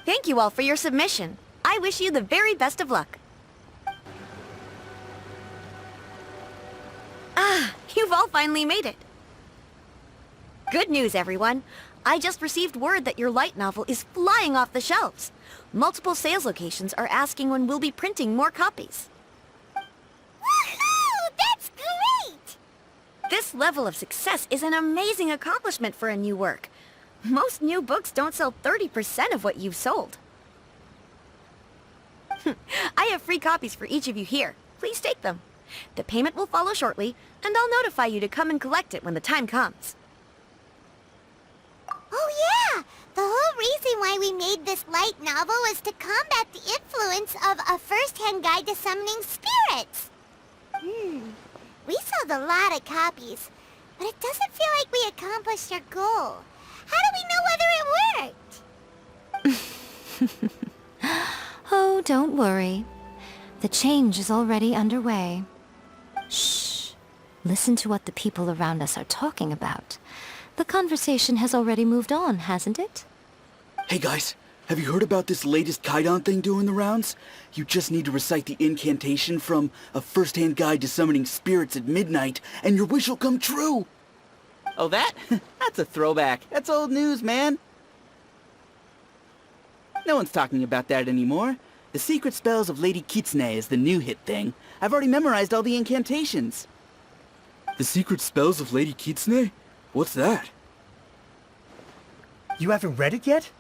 Thank you all for your submission. I wish you the very best of luck. Ah, you've all finally made it. Good news, everyone. I just received word that your light novel is flying off the shelves. Multiple sales locations are asking when we'll be printing more copies. Woohoo! That's great! This level of success is an amazing accomplishment for a new work. Most new books don't sell 30% of what you've sold. I have free copies for each of you here. Please take them. The payment will follow shortly, and I'll notify you to come and collect it when the time comes. Oh yeah! The whole reason reason why we made this light novel was to combat the influence of a first-hand guide to summoning spirits. We sold a lot of copies, but it doesn't feel like we accomplished our goal. How do we know whether it worked? Oh, don't worry. The change is already underway. Shh. Listen to what the people around us are talking about. The conversation has already moved on, hasn't it? Hey guys, have you heard about this latest Kaidan thing doing the rounds? You just need to recite the incantation from A First-Hand Guide to Summoning Spirits at midnight, and your wish will come true! Oh, that? That's a throwback. That's old news, man. No one's talking about that anymore. The Secret Spells of Lady Kitsune is the new hit thing. I've already memorized all the incantations. The Secret Spells of Lady Kitsune? What's that? You haven't read it yet?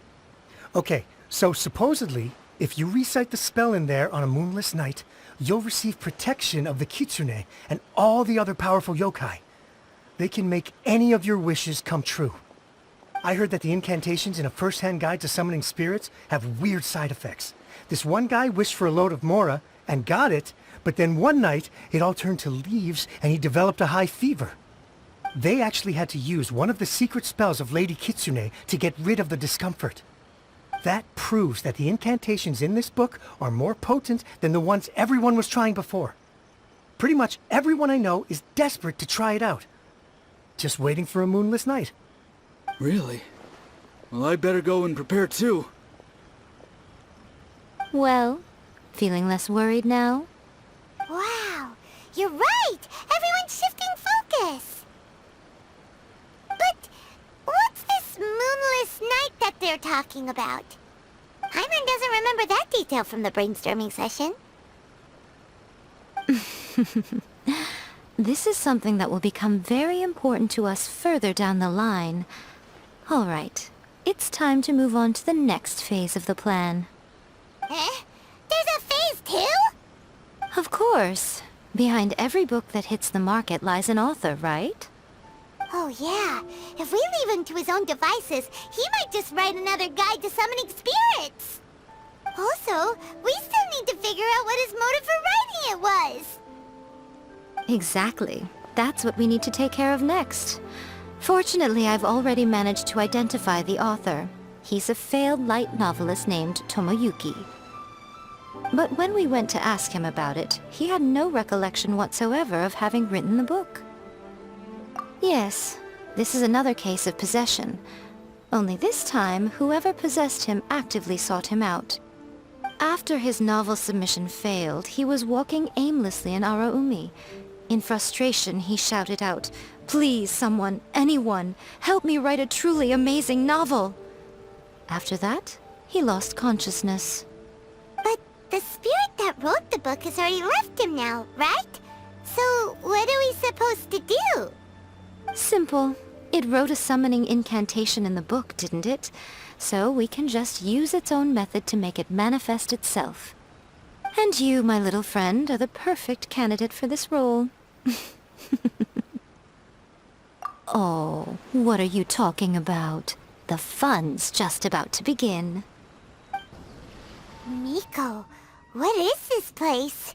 Okay, so supposedly, if you recite the spell in there on a moonless night, you'll receive protection of the Kitsune and all the other powerful yokai. They can make any of your wishes come true. I heard that the incantations in A First-Hand Guide to Summoning Spirits have weird side effects. This one guy wished for a load of mora and got it, but then one night it all turned to leaves and he developed a high fever. They actually had to use one of the secret spells of Lady Kitsune to get rid of the discomfort. That proves that the incantations in this book are more potent than the ones everyone was trying before. Pretty much everyone I know is desperate to try it out. Just waiting for a moonless night. Really? Well, I better go and prepare too. Well, feeling less worried now? Wow, you're right! Everyone's shifting focus! But what's this moonless night that they're talking about? Paimon doesn't remember that detail from the brainstorming session. This is something that will become very important to us further down the line. All right, it's time to move on to the next phase of the plan. Eh? There's a phase 2? Of course. Behind every book that hits the market lies an author, right? Oh yeah, if we leave him to his own devices, he might just write another guide to summoning spirits. Also, we still need to figure out what his motive for writing it was. Exactly. That's what we need to take care of next. Fortunately, I've already managed to identify the author. He's a failed light novelist named Tomoyuki. But when we went to ask him about it, he had no recollection whatsoever of having written the book. Yes, this is another case of possession. Only this time, whoever possessed him actively sought him out. After his novel submission failed, he was walking aimlessly in Araumi. In frustration, he shouted out, "Please, someone, anyone, help me write a truly amazing novel!" After that, he lost consciousness. But the spirit that wrote the book has already left him now, right? So what are we supposed to do? Simple. It wrote a summoning incantation in the book, didn't it? So we can just use its own method to make it manifest itself. And you, my little friend, are the perfect candidate for this role. Oh, what are you talking about? The fun's just about to begin. Miko, what is this place?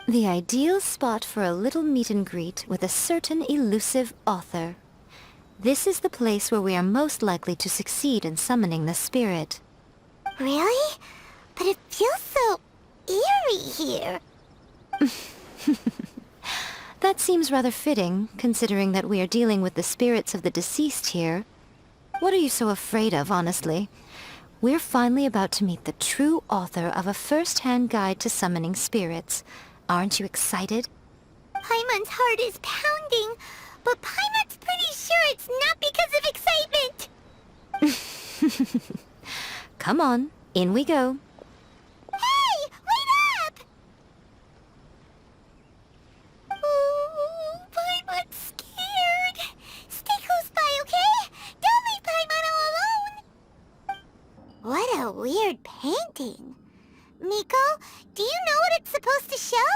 The ideal spot for a little meet and greet with a certain elusive author. This is the place where we are most likely to succeed in summoning the spirit. Really? But it feels so eerie here. That seems rather fitting, considering that we are dealing with the spirits of the deceased here. What are you so afraid of, honestly? We're finally about to meet the true author of A First-Hand Guide to Summoning Spirits. Aren't you excited? Paimon's heart is pounding, but Paimon's pretty sure it's not because of excitement. Come on, in we go. Hey, wait up! Ooh, Paimon's scared. Stay close by, okay? Don't leave Paimon all alone. What a weird painting. Miko, do you know what it's supposed to show?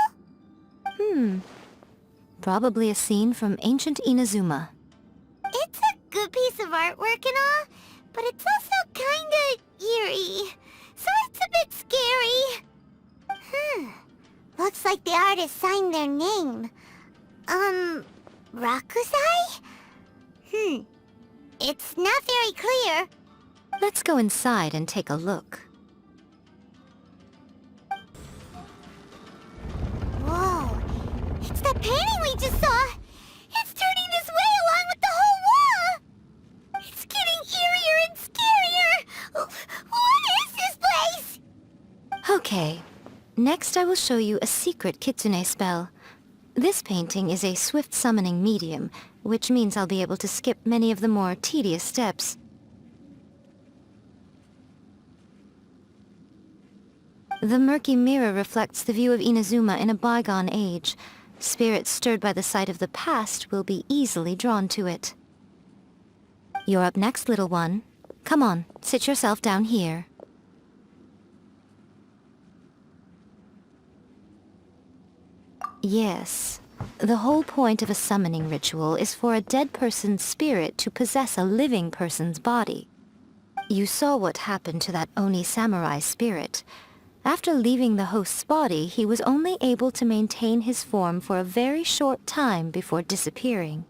Probably a scene from ancient Inazuma. It's a good piece of artwork and all, but it's also kinda eerie, so it's a bit scary. Looks like the artist signed their name. Rakusai? It's not very clear. Let's go inside and take a look. Whoa, it's that painting we just saw! It's turning this way along with the whole wall! It's getting eerier and scarier! What is this place? Okay, next I will show you a secret kitsune spell. This painting is a swift summoning medium, which means I'll be able to skip many of the more tedious steps. The murky mirror reflects the view of Inazuma in a bygone age. Spirits stirred by the sight of the past will be easily drawn to it. You're up next, little one. Come on, sit yourself down here. Yes. The whole point of a summoning ritual is for a dead person's spirit to possess a living person's body. You saw what happened to that Oni samurai spirit. After leaving the host's body, he was only able to maintain his form for a very short time before disappearing.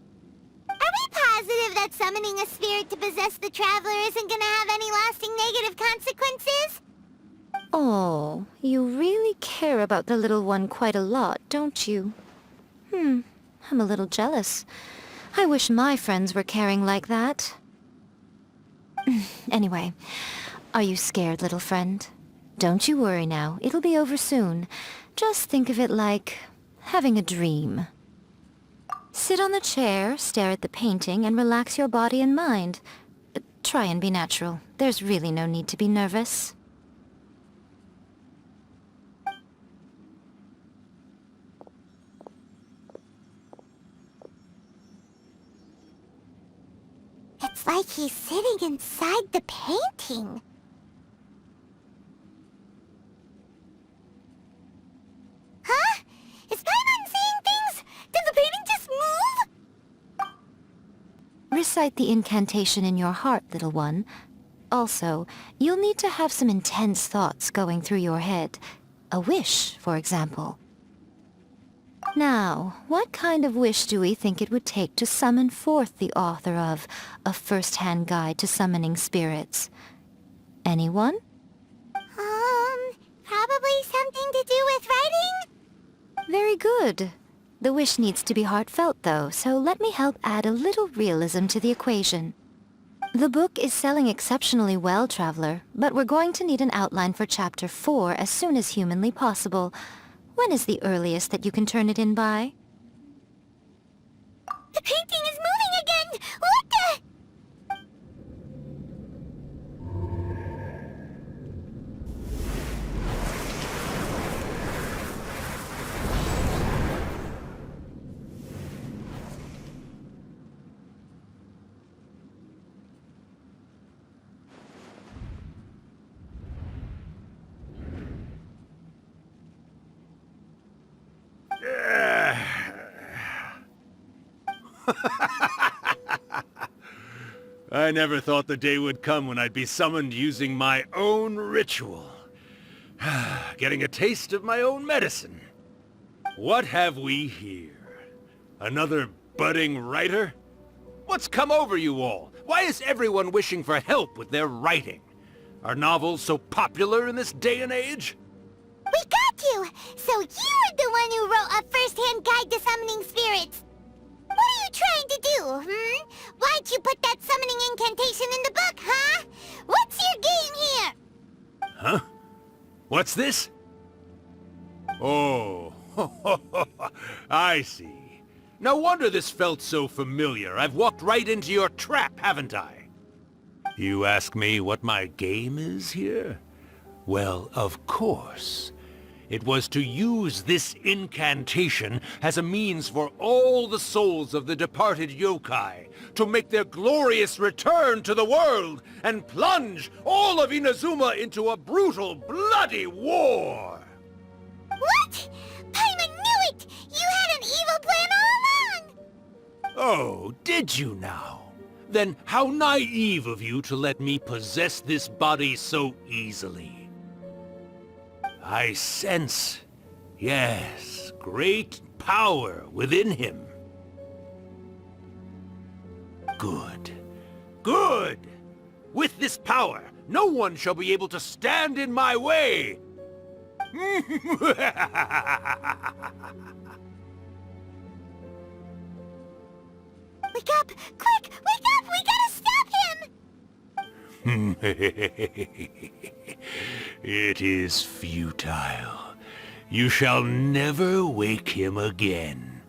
Are we positive that summoning a spirit to possess the traveler isn't gonna have any lasting negative consequences? Oh, you really care about the little one quite a lot, don't you? I'm a little jealous. I wish my friends were caring like that. Anyway, are you scared, little friend? Don't you worry now, it'll be over soon. Just think of it like having a dream. Sit on the chair, stare at the painting, and relax your body and mind. Try and be natural. There's really no need to be nervous. It's like he's sitting inside the painting. Huh? Is Paimon seeing things? Did the painting just move? Recite the incantation in your heart, little one. Also, you'll need to have some intense thoughts going through your head. A wish, for example. Now, what kind of wish do we think it would take to summon forth the author of A First-Hand Guide to Summoning Spirits? Anyone? Probably something to do with writing? Very good. The wish needs to be heartfelt, though, so let me help add a little realism to the equation. The book is selling exceptionally well, Traveler, but we're going to need an outline for Chapter 4 as soon as humanly possible. When is the earliest that you can turn it in by? The painting is moving again! What the... I never thought the day would come when I'd be summoned using my own ritual. Getting a taste of my own medicine. What have we here? Another budding writer? What's come over you all? Why is everyone wishing for help with their writing? Are novels so popular in this day and age? We got you! So you're the one who wrote A First-Hand Guide to Summoning Spirits! What are you trying to do, Why'd you put that summoning incantation in the book, huh? What's your game here? Huh? What's this? Oh, I see. No wonder this felt so familiar. I've walked right into your trap, haven't I? You ask me what my game is here? Well, of course. It was to use this incantation as a means for all the souls of the departed yokai to make their glorious return to the world and plunge all of Inazuma into a brutal, bloody war! What? Paimon knew it! You had an evil plan all along! Oh, did you now? Then how naive of you to let me possess this body so easily. I sense, yes, great power within him. Good. Good! With this power, no one shall be able to stand in my way! Wake up! Quick! Wake up! We gotta stop him! It is futile. You shall never wake him again.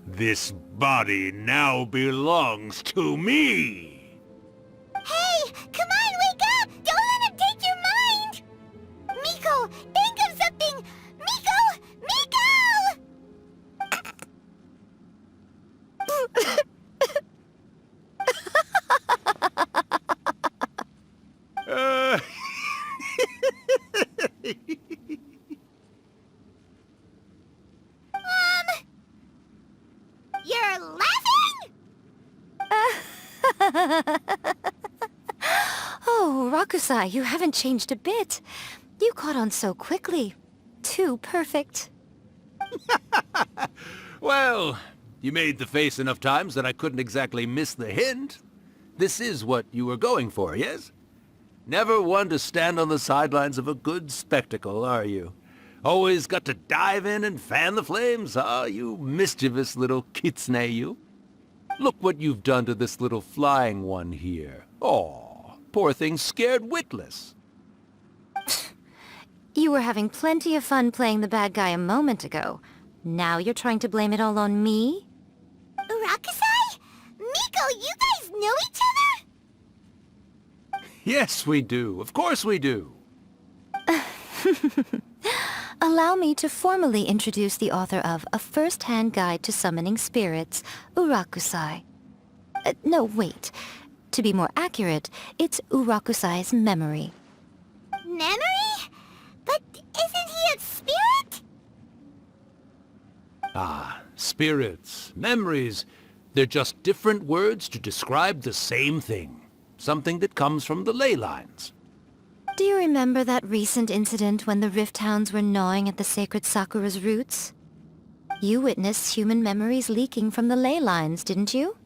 This body now belongs to me! Hey! Come on, wake up! Don't let him take your mind! Miko, think of something! Miko! Miko! You're laughing? Oh, Rakusai, you haven't changed a bit. You caught on so quickly. Too perfect. Well, you made the face enough times that I couldn't exactly miss the hint. This is what you were going for, yes? Never one to stand on the sidelines of a good spectacle, are you? Always got to dive in and fan the flames, ah, you mischievous little kitsune, you. Look what you've done to this little flying one here. Aw, poor thing scared witless. You were having plenty of fun playing the bad guy a moment ago. Now you're trying to blame it all on me? Rakusai? Miko, you guys know each other? Yes, we do. Of course we do. Allow me to formally introduce the author of A First-Hand Guide to Summoning Spirits, Urakusai. No, wait. To be more accurate, it's Urakusai's memory. Memory? But isn't he a spirit? Ah, spirits, memories. They're just different words to describe the same thing. Something that comes from the ley lines. Do you remember that recent incident when the Rift Hounds were gnawing at the sacred Sakura's roots? You witnessed human memories leaking from the ley lines, didn't you?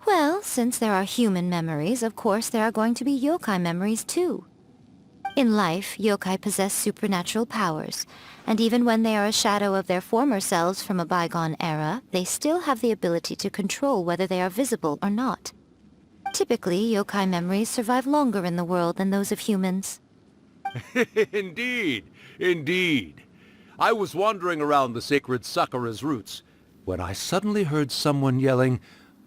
Well, since there are human memories, of course there are going to be yokai memories too. In life, yokai possess supernatural powers, and even when they are a shadow of their former selves from a bygone era, they still have the ability to control whether they are visible or not. Typically, yokai memories survive longer in the world than those of humans. Indeed, indeed. I was wandering around the sacred Sakura's roots when I suddenly heard someone yelling,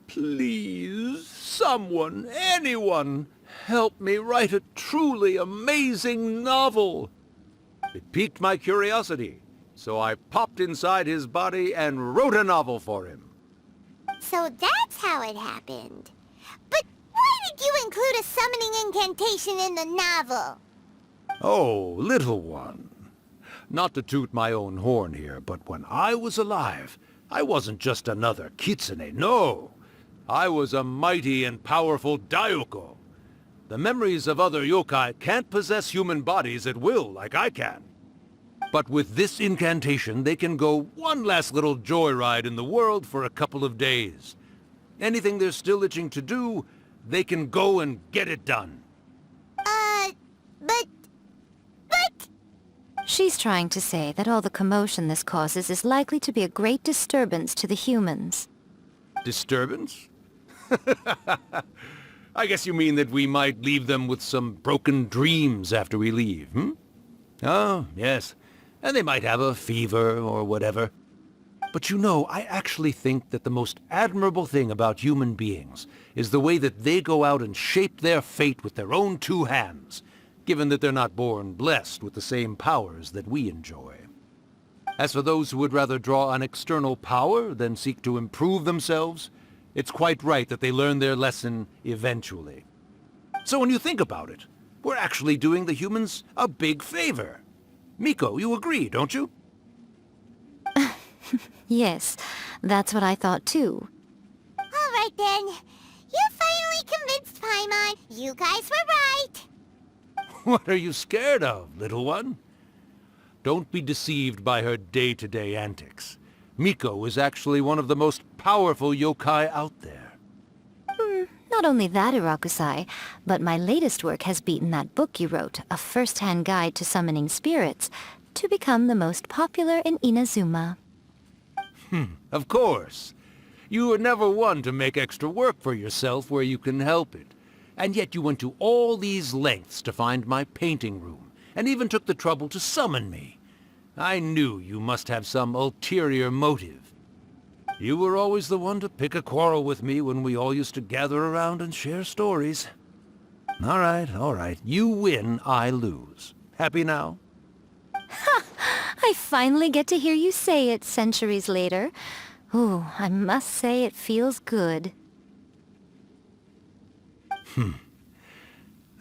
"Please, someone, anyone, help me write a truly amazing novel." It piqued my curiosity, so I popped inside his body and wrote a novel for him. So that's how it happened. But why did you include a summoning incantation in the novel? Oh, little one. Not to toot my own horn here, but when I was alive, I wasn't just another kitsune, no. I was a mighty and powerful Daiyoko. The memories of other yokai can't possess human bodies at will like I can. But with this incantation, they can go one last little joyride in the world for a couple of days. Anything they're still itching to do, they can go and get it done. But... She's trying to say that all the commotion this causes is likely to be a great disturbance to the humans. Disturbance? I guess you mean that we might leave them with some broken dreams after we leave, hmm? Oh, yes. And they might have a fever or whatever. But you know, I actually think that the most admirable thing about human beings is the way that they go out and shape their fate with their own two hands, given that they're not born blessed with the same powers that we enjoy. As for those who would rather draw on external power than seek to improve themselves, it's quite right that they learn their lesson eventually. So when you think about it, we're actually doing the humans a big favor. Miko, you agree, don't you? Yes, that's what I thought too. All right then. You finally convinced Paimon. You guys were right. What are you scared of, little one? Don't be deceived by her day-to-day antics. Miko is actually one of the most powerful yokai out there. Not only that, Irakusai, but my latest work has beaten that book you wrote, A First-Hand Guide to Summoning Spirits, to become the most popular in Inazuma. Of course. You were never one to make extra work for yourself where you can help it. And yet you went to all these lengths to find my painting room, and even took the trouble to summon me. I knew you must have some ulterior motive. You were always the one to pick a quarrel with me when we all used to gather around and share stories. All right. You win, I lose. Happy now? I finally get to hear you say it centuries later. Ooh, I must say it feels good.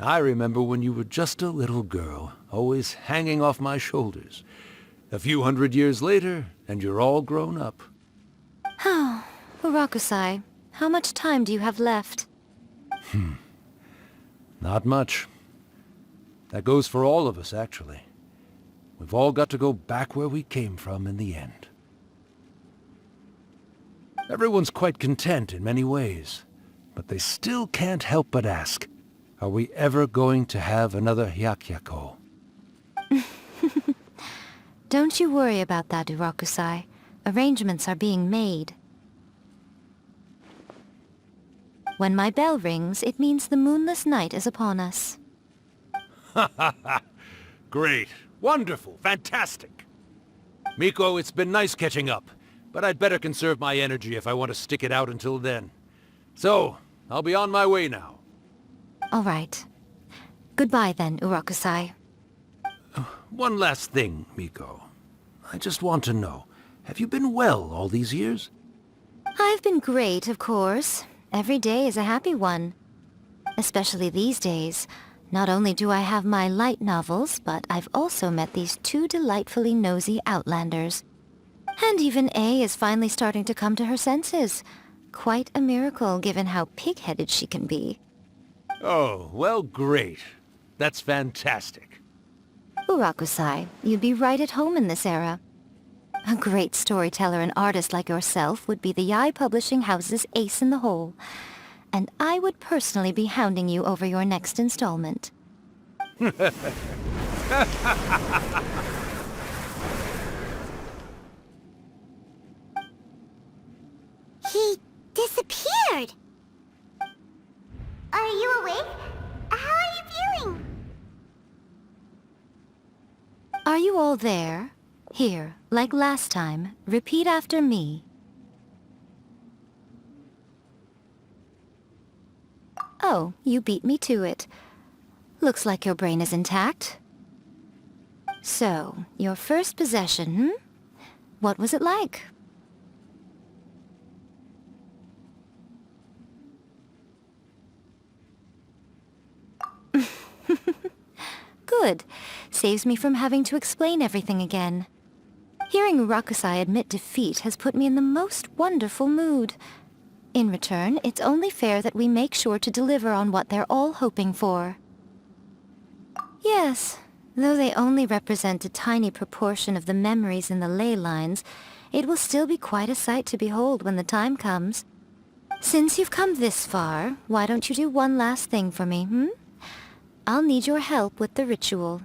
I remember when you were just a little girl, always hanging off my shoulders. A few hundred years later, and you're all grown up. Oh, Urakusai, how much time do you have left? Not much. That goes for all of us, actually. We've all got to go back where we came from in the end. Everyone's quite content in many ways, but they still can't help but ask, are we ever going to have another Hyakyako? Don't you worry about that, Urakusai. Arrangements are being made. When my bell rings, it means the moonless night is upon us. Great. Wonderful. Fantastic. Miko, it's been nice catching up, but I'd better conserve my energy if I want to stick it out until then. So, I'll be on my way now. All right. Goodbye then, Urakusai. One last thing, Miko. I just want to know, have you been well all these years? I've been great, of course. Every day is a happy one. Especially these days. Not only do I have my light novels, but I've also met these two delightfully nosy outlanders. And even A is finally starting to come to her senses. Quite a miracle, given how pig-headed she can be. Oh, well, great. That's fantastic. Urakusai, you'd be right at home in this era. A great storyteller and artist like yourself would be the Yae Publishing House's ace in the hole. And I would personally be hounding you over your next installment. He disappeared. Are you awake? How are you feeling? Are you all there? Here, like last time, repeat after me. Oh, you beat me to it. Looks like your brain is intact. So, your first possession, What was it like? Good. Saves me from having to explain everything again. Hearing Rakusai admit defeat has put me in the most wonderful mood. In return, it's only fair that we make sure to deliver on what they're all hoping for. Yes, though they only represent a tiny proportion of the memories in the ley lines, it will still be quite a sight to behold when the time comes. Since you've come this far, why don't you do one last thing for me, I'll need your help with the ritual.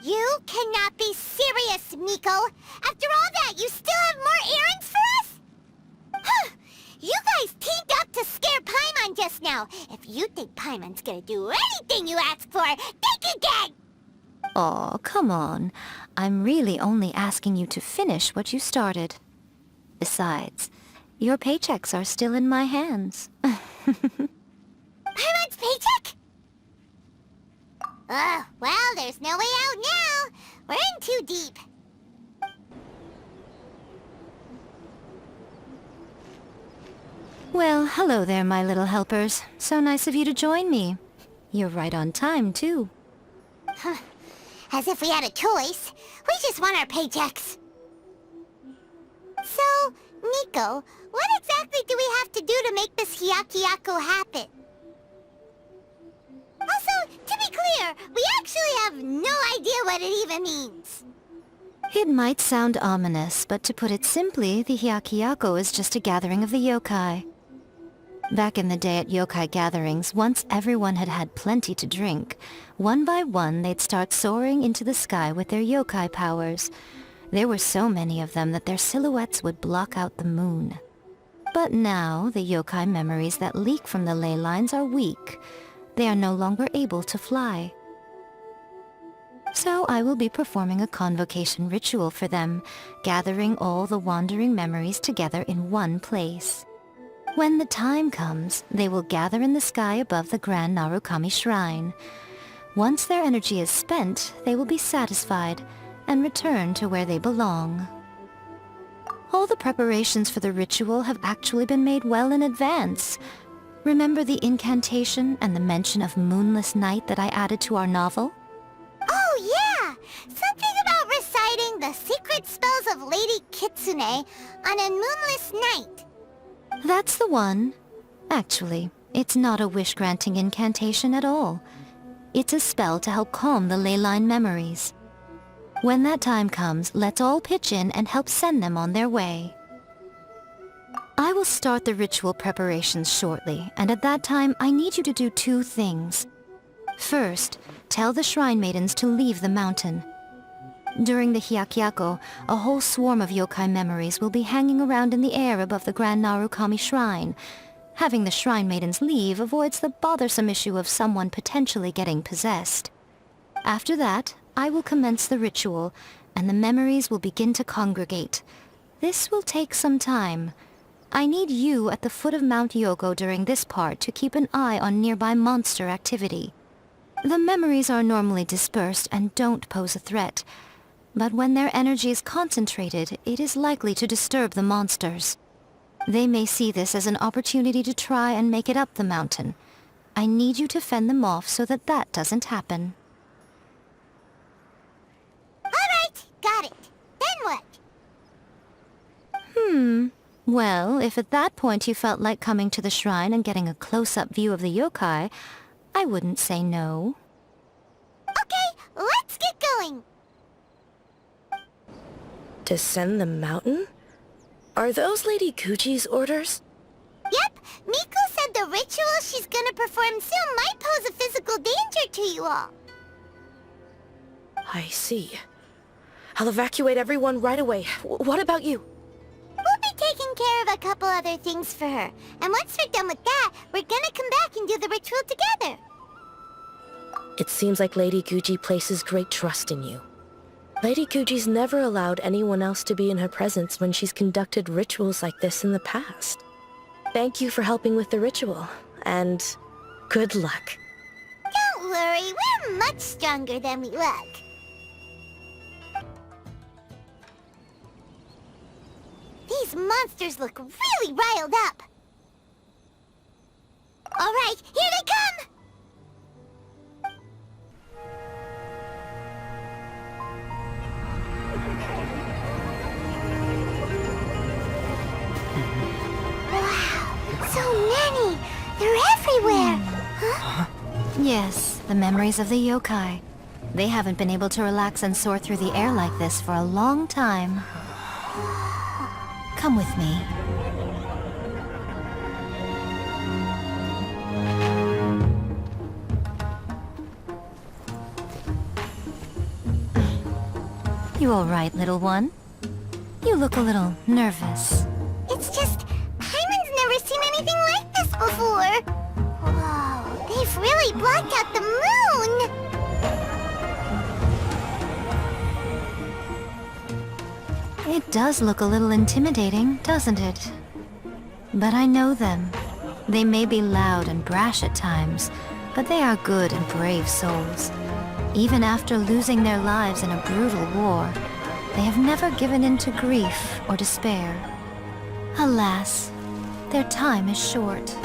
You cannot be serious, Miko! After all that, you still have more errands for us? Huh! You guys teamed up to scare Paimon just now. If you think Paimon's gonna do anything you ask for, think again! Aw, come on. I'm really only asking you to finish what you started. Besides, your paychecks are still in my hands. Paimon's paycheck? Well, there's no way out now. We're in too deep. Well, hello there, my little helpers. So nice of you to join me. You're right on time, too. As if we had a choice. We just want our paychecks. So, Miko, what exactly do we have to do to make this Hyakyako happen? Also, to be clear, we actually have no idea what it even means. It might sound ominous, but to put it simply, the Hyakyako is just a gathering of the yokai. Back in the day at yokai gatherings, once everyone had had plenty to drink, one by one they'd start soaring into the sky with their yokai powers. There were so many of them that their silhouettes would block out the moon. But now, the yokai memories that leak from the ley lines are weak. They are no longer able to fly. So I will be performing a convocation ritual for them, gathering all the wandering memories together in one place. When the time comes, they will gather in the sky above the Grand Narukami Shrine. Once their energy is spent, they will be satisfied and return to where they belong. All the preparations for the ritual have actually been made well in advance. Remember the incantation and the mention of moonless night that I added to our novel? Oh yeah! Something about reciting the secret spells of Lady Kitsune on a moonless night. That's the one. Actually, it's not a wish-granting incantation at all. It's a spell to help calm the ley line memories. When that time comes, let's all pitch in and help send them on their way. I will start the ritual preparations shortly, and at that time I need you to do two things. First, tell the shrine maidens to leave the mountain. During the Hyakyako, a whole swarm of yokai memories will be hanging around in the air above the Grand Narukami Shrine. Having the shrine maidens leave avoids the bothersome issue of someone potentially getting possessed. After that, I will commence the ritual, and the memories will begin to congregate. This will take some time. I need you at the foot of Mount Yogo during this part to keep an eye on nearby monster activity. The memories are normally dispersed and don't pose a threat, but when their energy is concentrated, it is likely to disturb the monsters. They may see this as an opportunity to try and make it up the mountain. I need you to fend them off so that that doesn't happen. Alright, got it. Then what? Well, if at that point you felt like coming to the shrine and getting a close-up view of the yokai, I wouldn't say no. Okay, let's get going. Descend the mountain? Are those Lady Gucci's orders? Yep, Miko said the ritual she's gonna perform soon might pose a physical danger to you all. I see. I'll evacuate everyone right away. What about you? We'll be taking care of a couple other things for her. And once we're done with that, we're gonna come back and do the ritual together. It seems like Lady Gucci places great trust in you. Lady Gucci's never allowed anyone else to be in her presence when she's conducted rituals like this in the past. Thank you for helping with the ritual, and good luck. Don't worry, we're much stronger than we look. These monsters look really riled up. All right, here they come! Wow, so many! They're everywhere! Huh? Yes, the memories of the yokai. They haven't been able to relax and soar through the air like this for a long time. Come with me. You all right, little one? You look a little nervous. It's just, Hyman's never seen anything like this before. Whoa, they've really blocked out the moon! It does look a little intimidating, doesn't it? But I know them. They may be loud and brash at times, but they are good and brave souls. Even after losing their lives in a brutal war, they have never given in to grief or despair. Alas, their time is short.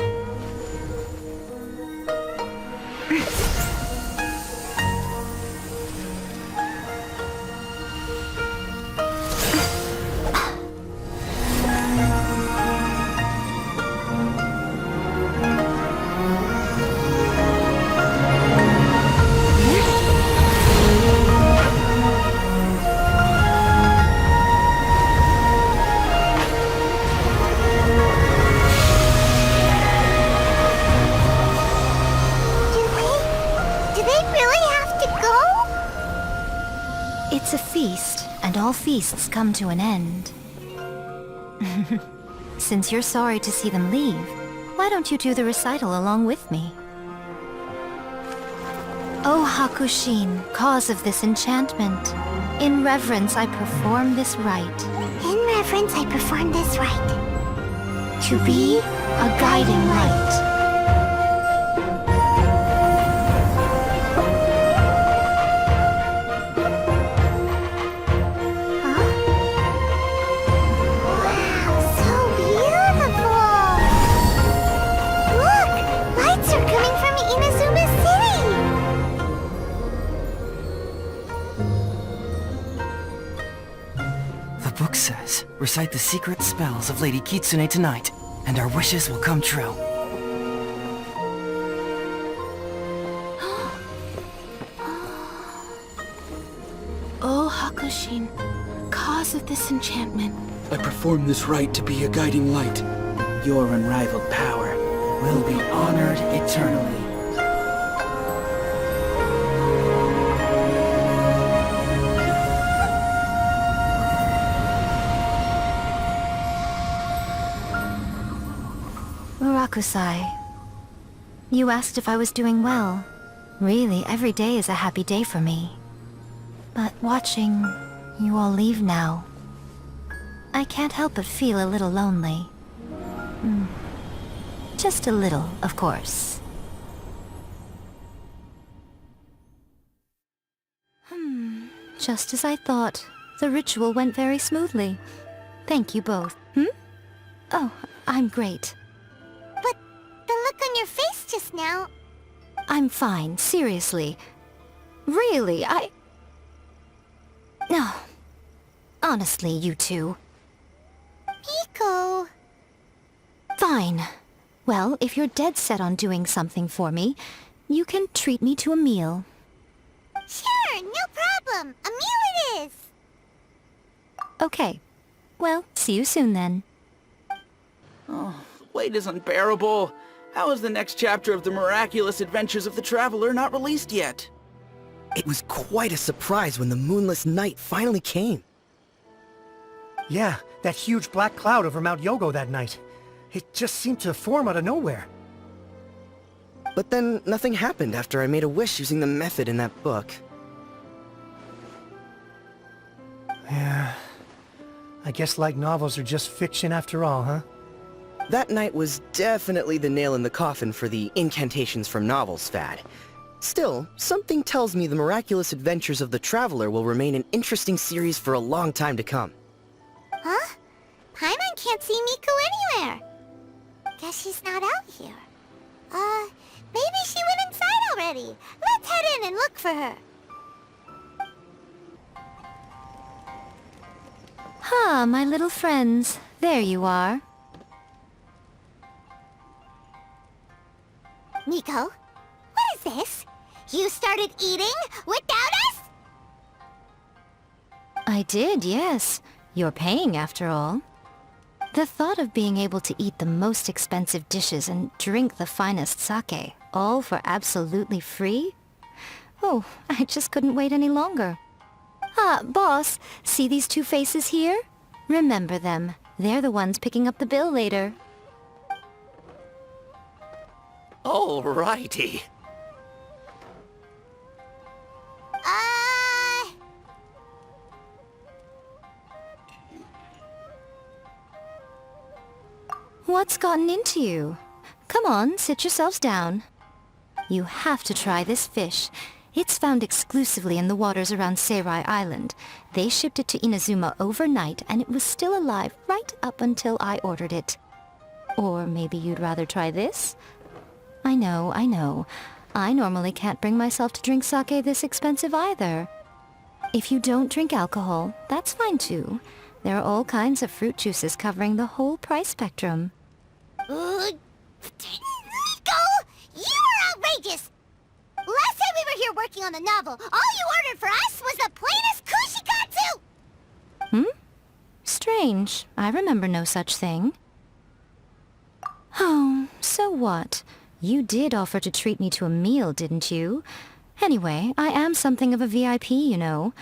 really have to go? It's a feast, and all feasts come to an end. Since you're sorry to see them leave, why don't you do the recital along with me? O Hakushin, cause of this enchantment, in reverence I perform this rite. In reverence, I perform this rite. To be a guiding light. Wow, so beautiful! Look! Lights are coming from Inazuma City! The book says, recite the secret spells of Lady Kitsune tonight, and our wishes will come true. O Hakushin, cause of this enchantment. I perform this rite to be a guiding light. Your unrivaled power will be honored eternally. Murakusai, you asked if I was doing well. Really, every day is a happy day for me. But watching you all leave now, I can't help but feel a little lonely. Just a little, of course. Just as I thought. The ritual went very smoothly. Thank you both. Oh, I'm great. But the look on your face just now... I'm fine, seriously. Really, No. Honestly, you two. Miko... Fine. Well, if you're dead set on doing something for me, you can treat me to a meal. Sure, no problem. A meal it is. Okay. Well, see you soon then. Oh, the wait is unbearable. How is the next chapter of the miraculous adventures of the Traveler not released yet? It was quite a surprise when the moonless night finally came. Yeah, that huge black cloud over Mount Yogo that night. It just seemed to form out of nowhere. But then nothing happened after I made a wish using the method in that book. Yeah. I guess light novels are just fiction after all, huh? That night was definitely the nail in the coffin for the incantations from novels fad. Still, something tells me the miraculous adventures of the Traveler will remain an interesting series for a long time to come. Huh? Paimon can't see Miko anywhere. Guess she's not out here. Maybe she went inside already. Let's head in and look for her. Ah, my little friends. There you are. Miko, what is this? You started eating without us? I did, yes. You're paying, after all. The thought of being able to eat the most expensive dishes and drink the finest sake, all for absolutely free? Oh, I just couldn't wait any longer. Ah, boss, see these two faces here? Remember them. They're the ones picking up the bill later. Alrighty. What's gotten into you? Come on, sit yourselves down. You have to try this fish. It's found exclusively in the waters around Seirai Island. They shipped it to Inazuma overnight, and it was still alive right up until I ordered it. Or maybe you'd rather try this? I know. I normally can't bring myself to drink sake this expensive either. If you don't drink alcohol, that's fine too. There are all kinds of fruit juices covering the whole price spectrum. Miko! You are outrageous! Last time we were here working on the novel, all you ordered for us was the plainest kushikatsu! Strange. I remember no such thing. Oh, so what? You did offer to treat me to a meal, didn't you? Anyway, I am something of a VIP, you know.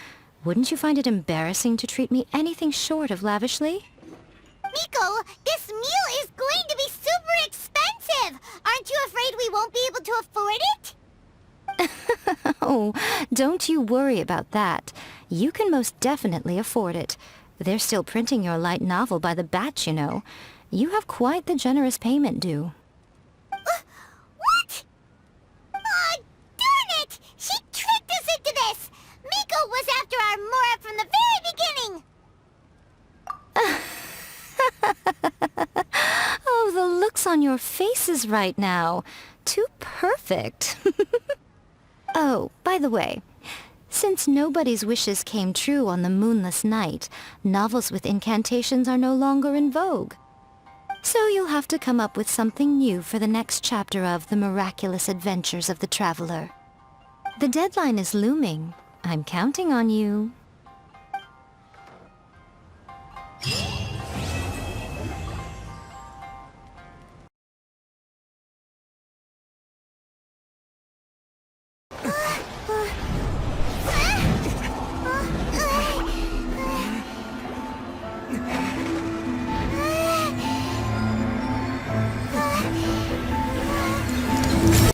Wouldn't you find it embarrassing to treat me anything short of lavishly? Miko, this meal is going to be super expensive! Aren't you afraid we won't be able to afford it? Oh, don't you worry about that. You can most definitely afford it. They're still printing your light novel by the batch, you know. You have quite the generous payment due. What? Aw, darn it! She tricked us into this! Miko was after our Mora from the very beginning! Oh, the looks on your faces right now. Too perfect. Oh, by the way, since nobody's wishes came true on the moonless night, novels with incantations are no longer in vogue. So you'll have to come up with something new for the next chapter of The Miraculous Adventures of the Traveler. The deadline is looming. I'm counting on you.